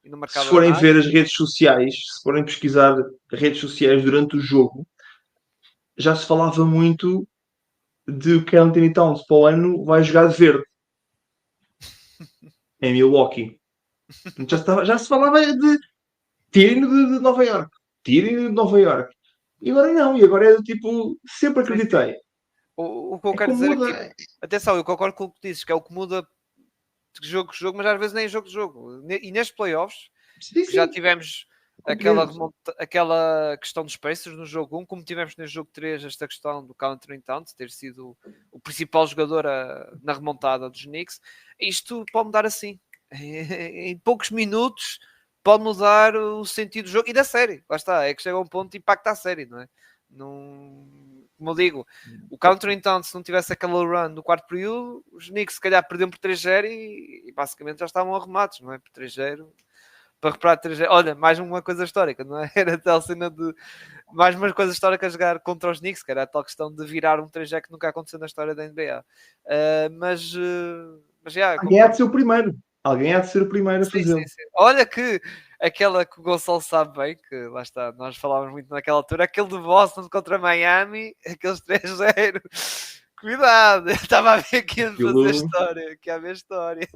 E não se forem ver as redes sociais, se forem pesquisar redes sociais durante o jogo, já se falava muito de que Anthony Towns para o ano vai jogar de verde em Milwaukee. Já se falava de tirem de Nova York, tirem de Nova York. E agora não, e agora é do tipo, sempre acreditei. O que eu quero dizer é que, atenção, eu concordo com o que dizes, que é o que muda de jogo a jogo, mas às vezes nem jogo a jogo. E nestes playoffs, já tivemos aquela questão dos Pacers no jogo 1, como tivemos no jogo 3 esta questão do Carl Anthony Towns ter sido o principal jogador na remontada dos Knicks. Isto pode mudar assim. Em poucos minutos pode mudar o sentido do jogo e da série. Lá está, é que chega a um ponto de impacta a série, não é? Como eu digo, o Carl Anthony Towns, se não tivesse aquela run no quarto período, os Knicks se calhar perderam por 3-0 e basicamente já estavam arrumados, não é? Por 3-0 para reparar 3-0. Olha, mais uma coisa histórica, não é? Era tal cena de mais uma coisa histórica a jogar contra os Knicks, que era a tal questão de virar um 3-0 que nunca aconteceu na história da NBA. Mas já. Alguém há de ser o primeiro. Alguém há de ser o primeiro a fazê-lo. Sim. Olha que aquela que o Gonçalo sabe bem, que lá está, nós falávamos muito naquela altura, aquele de Boston contra Miami, aqueles 3-0. Cuidado, eu estava a ver aqui a fazer história, aqui a ver história.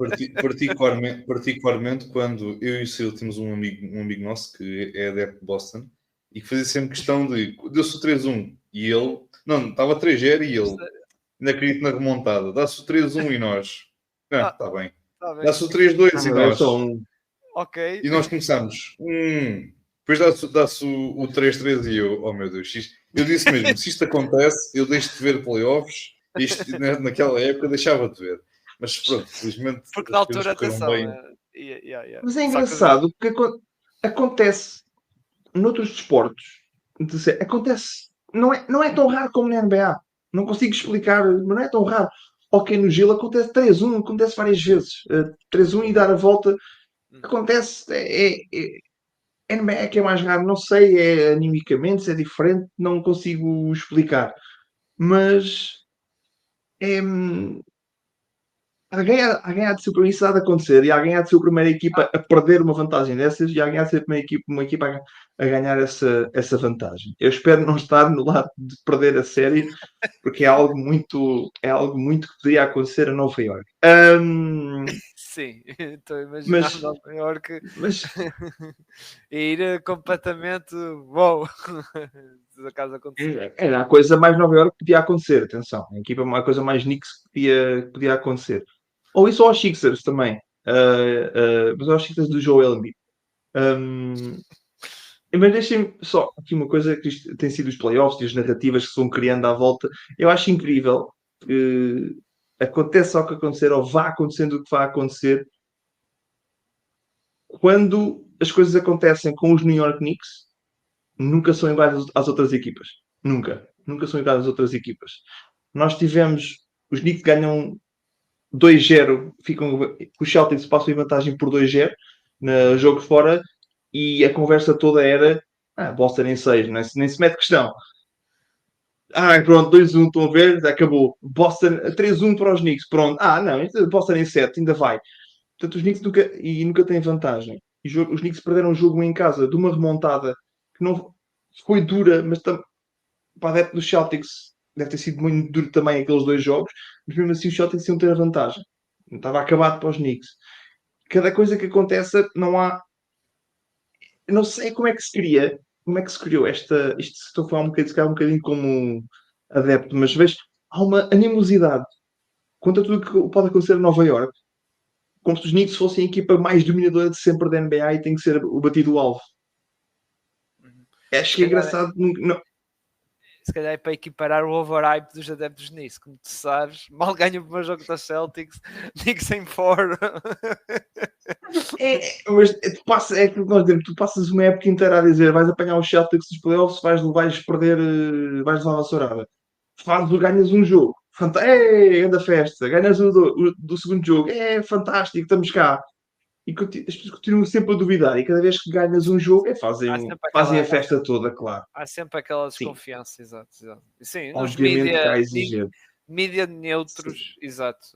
Particularmente quando eu e o Sil temos um amigo nosso que é adepto de Boston e que fazia sempre questão de deu-se o 3-1 e ele, não, estava 3-0 e ele ainda acredito na remontada, dá-se o 3-1 e nós, está bem. Dá-se o 3-2 e nós. Ok. E nós começamos. Depois dá-se o 3-3 e eu, oh meu Deus, eu disse mesmo, se isto acontece, eu deixo de ver playoffs. Isto, naquela época deixava de ver. Mas pronto, felizmente. Porque na altura, atenção. Mas é engraçado porque acontece noutros desportos. Acontece. Não é tão raro como na NBA. Não consigo explicar, mas não é tão raro. Ok, no Gil acontece 3-1, acontece várias vezes. 3-1 e dar a volta. Acontece. NBA é que é mais raro. Não sei, é animicamente, se é diferente. Não consigo explicar. Mas alguém há de ser para isso há de acontecer e alguém há de ser a primeira equipa a perder uma vantagem dessas e alguém há de ser uma equipa a ganhar essa vantagem. Eu espero não estar no lado de perder a série porque é algo muito que poderia acontecer a Nova York. Sim, estou a imaginar Nova York ir completamente wow. Se acaso acontecer. Era a coisa mais Nova York que podia acontecer, atenção. A equipa, uma coisa mais Knicks que podia acontecer. Ou isso aos Sixers também. Mas aos Sixers do Joel Embiid. Mas deixem-me só aqui uma coisa que isto tem sido os playoffs e as narrativas que se vão criando à volta. Eu acho incrível que aconteça o que acontecer ou vá acontecendo o que vá acontecer quando as coisas acontecem com os New York Knicks, nunca são iguais às outras equipas. Nunca são iguais às outras equipas. Nós tivemos, os Knicks ganham 2-0, os Celtics passam em vantagem por 2-0 no jogo fora e a conversa toda era Boston em 6, nem se mete questão. Pronto, 2-1, estão a ver, acabou. Boston 3-1 para os Knicks, pronto. Não, Boston em 7, ainda vai. Portanto, os Knicks nunca têm vantagem. E os Knicks perderam o jogo em casa de uma remontada que não foi dura, mas para a adepto dos Celtics deve ter sido muito duro também aqueles 2 jogos, mas mesmo assim os Celtics iam ter a vantagem. Não estava acabado para os Knicks. Cada coisa que acontece, não há eu não sei como é que se cria, como é que se criou esta. Isto estou a falar um bocadinho como adepto, mas vejo, há uma animosidade contra tudo que pode acontecer em Nova York, como se os Knicks fossem a equipa mais dominadora de sempre da NBA e tem que ser o batido alvo. Acho Se que é calhar, engraçado. Não, se calhar é para equiparar o overhype dos adeptos nisso, como tu sabes, mal ganha o primeiro jogo da Celtics, Knicks em fora. mas é aquilo que nós dizemos, tu passas uma época inteira a dizer vais apanhar os Celtics dos playoffs, vais perder, vais levar a vassourada. Ganhas um jogo, anda festa, ganhas do segundo jogo, é fantástico, estamos cá. E as pessoas continuam sempre a duvidar, e cada vez que ganhas um jogo, Há sempre fazem aquela, a festa toda, claro. há sempre aquela Sim, desconfiança, exato. E sim, nos obviamente que há mídia, exigente. mídia Sim. neutros, exato.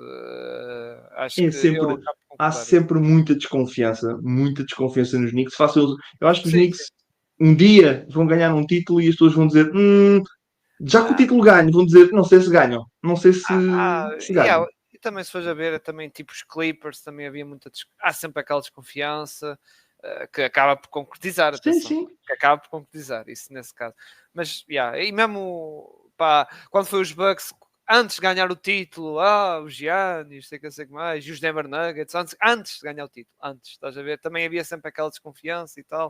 Acho É que eu sempre, acabo de há concordar. sempre muita desconfiança nos Knicks. Eu acho que os Sim, sim. Knicks um dia vão ganhar um título e as pessoas vão dizer já que o Ah, título ganho, vão dizer não sei se ganham, não sei se ganham. e também se fores a ver, também tipo os Clippers, também havia há sempre aquela desconfiança que acaba por concretizar, Sim, atenção, sim. que acaba por concretizar, isso nesse caso. Mas, e mesmo, pá, quando foi os Bucks, antes de ganhar o título, os Giannis, sei que mais, e os Denver Nuggets, antes de ganhar o título, antes, estás a ver, também havia sempre aquela desconfiança e tal,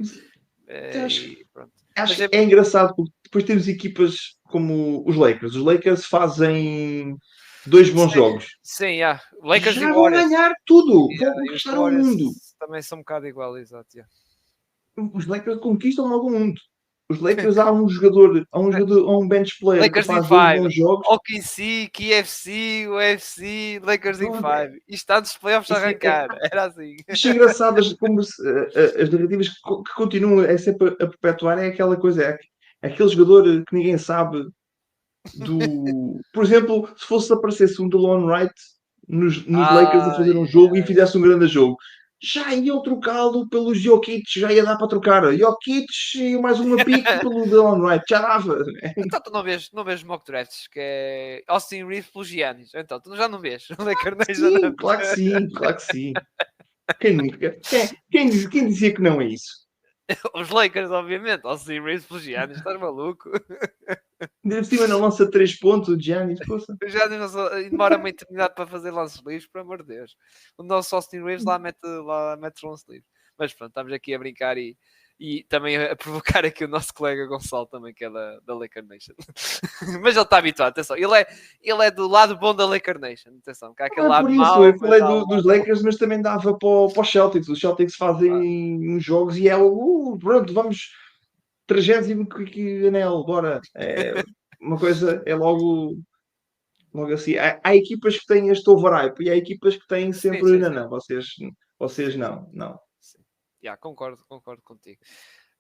Eu e pronto. acho Mas que é engraçado porque depois temos equipas como os Lakers. Os Lakers fazem dois bons sim, jogos. sim, Lakers e Já vão Warriors, ganhar tudo, vão e os conquistar o mundo. Warriors também são um bocado igual, exato, Os Lakers conquistam logo o mundo. Os Lakers há um bench player que Lakers in faz dois 5, bons jogos. OKC, KFC, UFC, Lakers in Pronto, 5. Isto antes dos playoffs isso arrancar, era assim. acho engraçado as narrativas que continuam sempre a perpetuar é aquela coisa, aquele jogador que ninguém sabe por exemplo, se fosse aparecesse um DeLon Wright nos Lakers a fazer um jogo e fizesse um grande jogo, já iam trocá-lo pelo Jokic, já ia dar para trocar Jokic e mais uma pique pelo DeLon Wright, já dava. Então tu não vês mock drafts, que é Austin Reeves pelos Giannis. Então tu já não vês. O Lakers já Sim, não. claro que sim, claro que sim. Quem nunca? Quem dizia que não é isso? Os Lakers, obviamente. Austin Reeves pelos Giannis, estás maluco? Ainda por cima não lança 3 pontos, o Giannis, poça. O Giannis demora uma eternidade para fazer lances livres, por amor de Deus. O nosso Austin Reeves lá mete lances livres. Mas pronto, estamos aqui a brincar e também a provocar aqui o nosso colega Gonçalo também, que é da Laker Nation. Mas ele está habituado, atenção. Ele é do lado bom da Laker Nation, atenção. Que há aquele Não é lado por isso, mau, eu mas falei há o dos lado Lakers, mas também dava para os Celtics. Os Celtics fazem uns jogos e é pronto, vamos 30º anel, bora. É uma coisa, é logo assim. Há equipas que têm este overhype e há equipas que têm sim, sempre, sim, não, sim. não, vocês não. Sim. Concordo contigo.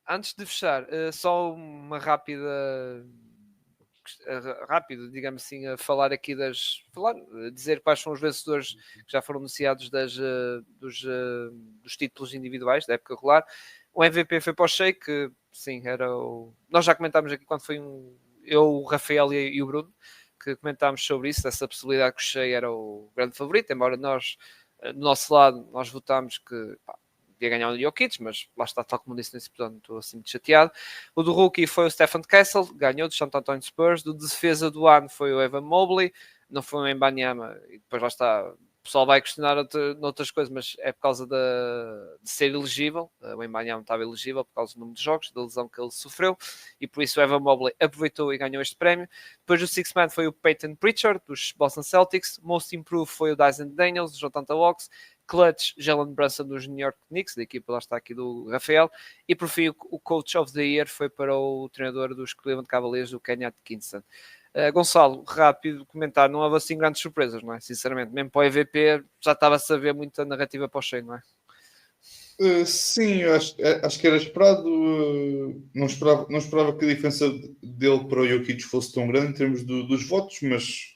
Antes de fechar, só uma rápido, digamos assim, a falar aqui dizer quais são os vencedores que já foram anunciados dos títulos individuais da época regular. O MVP foi para o Shea, que sim, era o. Nós já comentámos aqui quando foi eu, o Rafael e o Bruno, que comentámos sobre isso, essa possibilidade que o Shea era o grande favorito, embora nós, do nosso lado, nós votámos que ia ganhar o Jokic, mas lá está, tal como disse nesse episódio, estou assim muito chateado. O do Rookie foi o Stephen Castle, ganhou do San Antonio Spurs. Do defesa do ano foi o Evan Mobley, não foi o Embanyama, e depois lá está, o pessoal vai questionar noutras coisas, mas é por causa de ser elegível. O Embanyama estava elegível por causa do número de jogos, da lesão que ele sofreu, e por isso o Evan Mobley aproveitou e ganhou este prémio. Depois o Sixth Man foi o Peyton Pritchard, dos Boston Celtics. Most Improved foi o Dyson Daniels, dos Atlanta Hawks. Clutch, Jalen Brunson dos New York Knicks, da equipa lá está aqui do Rafael, e por fim o Coach of the Year foi para o treinador dos Cleveland Cavaliers, do Kenny Atkinson. Gonçalo, rápido comentar, não houve assim grandes surpresas, não é? Sinceramente, mesmo para o EVP já estava a saber muita narrativa para o Shea, não é? Sim, acho que era esperado. Não esperava que a diferença dele para o Jokic fosse tão grande em termos dos votos, mas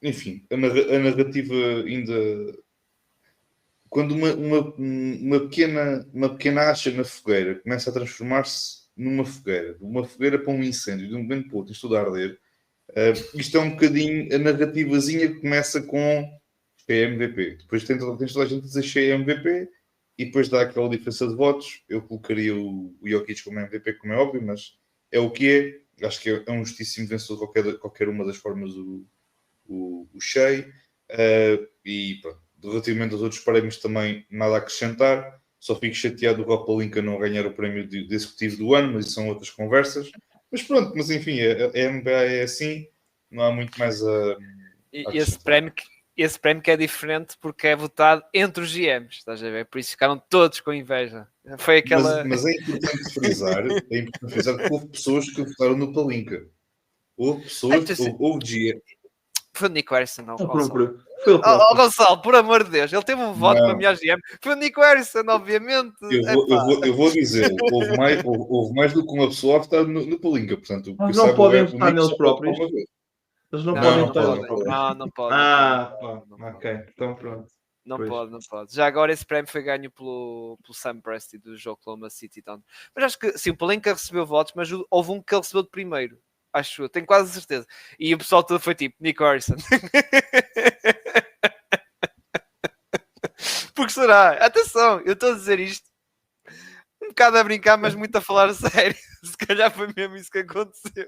enfim, a narrativa ainda. Quando uma pequena acha na fogueira começa a transformar-se numa fogueira, de uma fogueira para um incêndio, de um momento para o outro, isto tudo a arder, isto é um bocadinho a narrativazinha que começa com Shea MVP. Depois tens toda a gente a dizer Shea MVP e depois dá aquela diferença de votos. Eu colocaria o Jokic como MVP, como é óbvio, mas é o que é. Acho que é um justíssimo vencedor de qualquer uma das formas o Shea. E pronto, relativamente aos outros prémios também nada a acrescentar. Só fico chateado do Rob Pelinka não ganhar o prémio de executivo do ano, mas isso são outras conversas. Mas pronto, mas enfim, a NBA é assim, não há muito mais a esse prémio que é diferente porque é votado entre os GMs, estás a ver? Por isso ficaram todos com inveja. Foi aquela... mas é importante frisar que houve pessoas que votaram no Pelinka. Houve pessoas, houve GM. Foi o Nico Harrison, não, O Gonçalo. próprio. Foi o próprio. Gonçalo, por amor de Deus, ele teve um voto para a melhor GM. Foi o Nico Harrison, obviamente. Eu vou dizer, houve mais do que uma pessoa a votar no Pelinka. Portanto, mas não podem votar neles próprios. Eles não podem votar neles próprios. Não pode. Ok. Então pronto. Não pode. Já agora esse prémio foi ganho pelo Sam Presti do Oklahoma City Thunder. Mas acho que sim, o Pelinka recebeu votos, mas houve um que ele recebeu de primeiro. Acho eu, tenho quase certeza. E o pessoal todo foi tipo, Nico Harrison. Porque será? Atenção, eu estou a dizer isto um bocado a brincar, mas muito a falar a sério. Se calhar foi mesmo isso que aconteceu.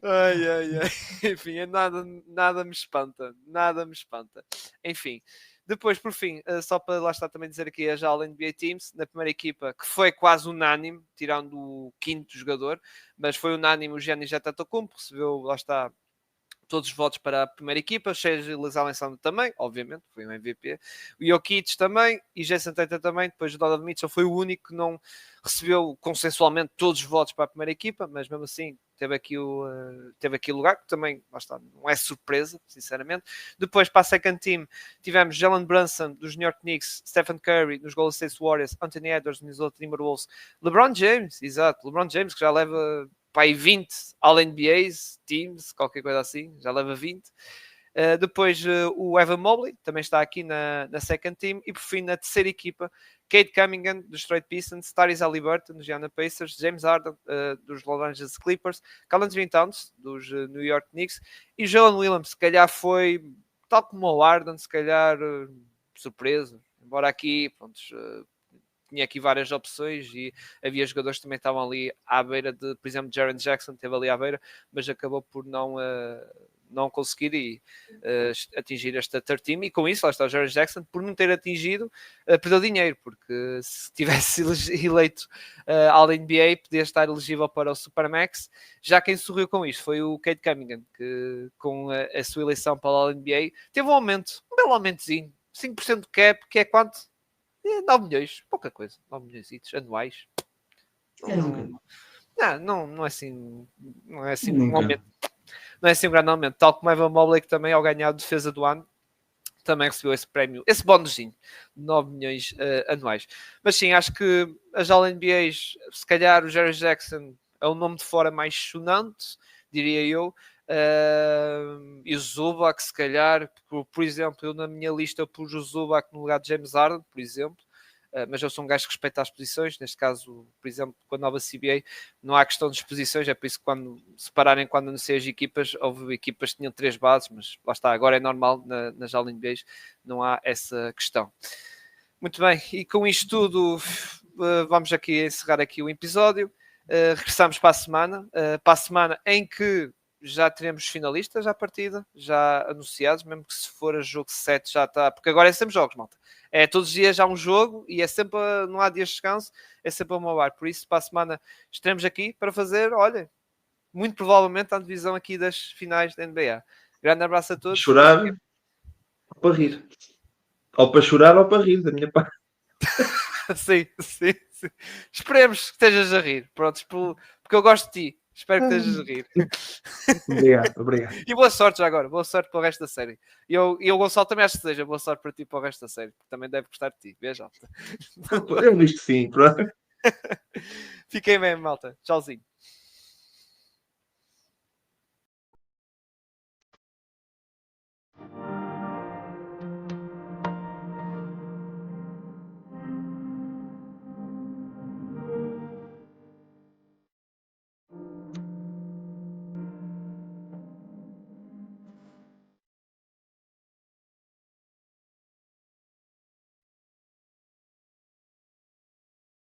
Ai. Enfim, nada me espanta. Enfim, depois, por fim, só para lá estar também dizer aqui a já NBA Teams, na primeira equipa, que foi quase unânime, tirando o quinto jogador, mas foi unânime o Giannis Antetokounmpo, recebeu, lá está, todos os votos para a primeira equipa, Shai Alexander também, obviamente, foi um MVP, o Jokic também, e Jason Tatum também, depois o Donovan Mitchell foi o único que não recebeu consensualmente todos os votos para a primeira equipa, mas mesmo assim teve aqui o lugar, que também, lá está, não é surpresa, sinceramente. Depois, para a second team, tivemos Jalen Brunson, dos New York Knicks, Stephen Curry, dos Golden State Warriors, Anthony Edwards, dos Minnesota Timberwolves, LeBron James, que já leva para aí 20 All-NBAs, teams, qualquer coisa assim, já leva 20. Depois o Evan Mobley, também está aqui na second team. E por fim, na terceira equipa, Cade Cunningham, dos Detroit Pistons, Tyrese Haliburton, dos Indiana Pacers, James Harden, dos Los Angeles Clippers, Karl-Anthony Towns, dos New York Knicks, e Jalen Williams, se calhar foi, tal como o Harden, se calhar surpresa, embora aqui, pronto, tinha aqui várias opções e havia jogadores que também estavam ali à beira de, por exemplo, Jaren Jackson esteve ali à beira, mas acabou por não conseguir atingir esta third team, e com isso, lá está o Jaren Jackson, por não ter atingido, perdeu dinheiro, porque se tivesse eleito ao NBA, podia estar elegível para o Supermax. Já quem sorriu com isto foi o Cade Cunningham, que com a sua eleição para o NBA teve um belo aumentozinho, 5% de cap, que é quanto? 9 milhões, pouca coisa, 9 milhões anuais. Não é assim, não é assim um aumento. Não é assim um grande aumento, tal como Evan Mobley, que também ao ganhar a defesa do ano também recebeu esse prémio, esse bónusinho de 9 milhões anuais. Mas sim, acho que as All-NBAs, se calhar o Jaren Jackson é o nome de fora mais sonante, diria eu, e o Zubac, se calhar, por exemplo, eu na minha lista pus o Zubac no lugar de James Harden, por exemplo, mas eu sou um gajo que respeita as posições. Neste caso, por exemplo, com a nova CBA não há questão de exposições, é por isso que quando separarem, quando anunciei as equipas, houve equipas que tinham 3 bases, mas lá está, agora é normal nas All-NBAs, não há essa questão. Muito bem, e com isto tudo vamos aqui encerrar aqui o episódio. Regressamos para a semana em que já teremos finalistas à partida, já anunciados, mesmo que se for a jogo 7 já está, porque agora é sempre jogos, malta. É todos os dias já um jogo e é sempre, não há dias de descanso, é sempre a uma bar. Por isso, para a semana estaremos aqui para fazer, olha, muito provavelmente a divisão aqui das finais da NBA. Grande abraço a todos. Chorar ou para rir. Ou para chorar ou para rir, da minha parte. sim. Esperemos que estejas a rir. Pronto, porque eu gosto de ti. Espero que estejas a rir. Obrigado. E boa sorte já agora. Boa sorte para o resto da série. E o Gonçalo também acho que seja. Boa sorte para ti para o resto da série. Porque também deve gostar de ti. Beijo, alta. Eu visto sim. Pronto. Fiquem bem, malta. Tchauzinho.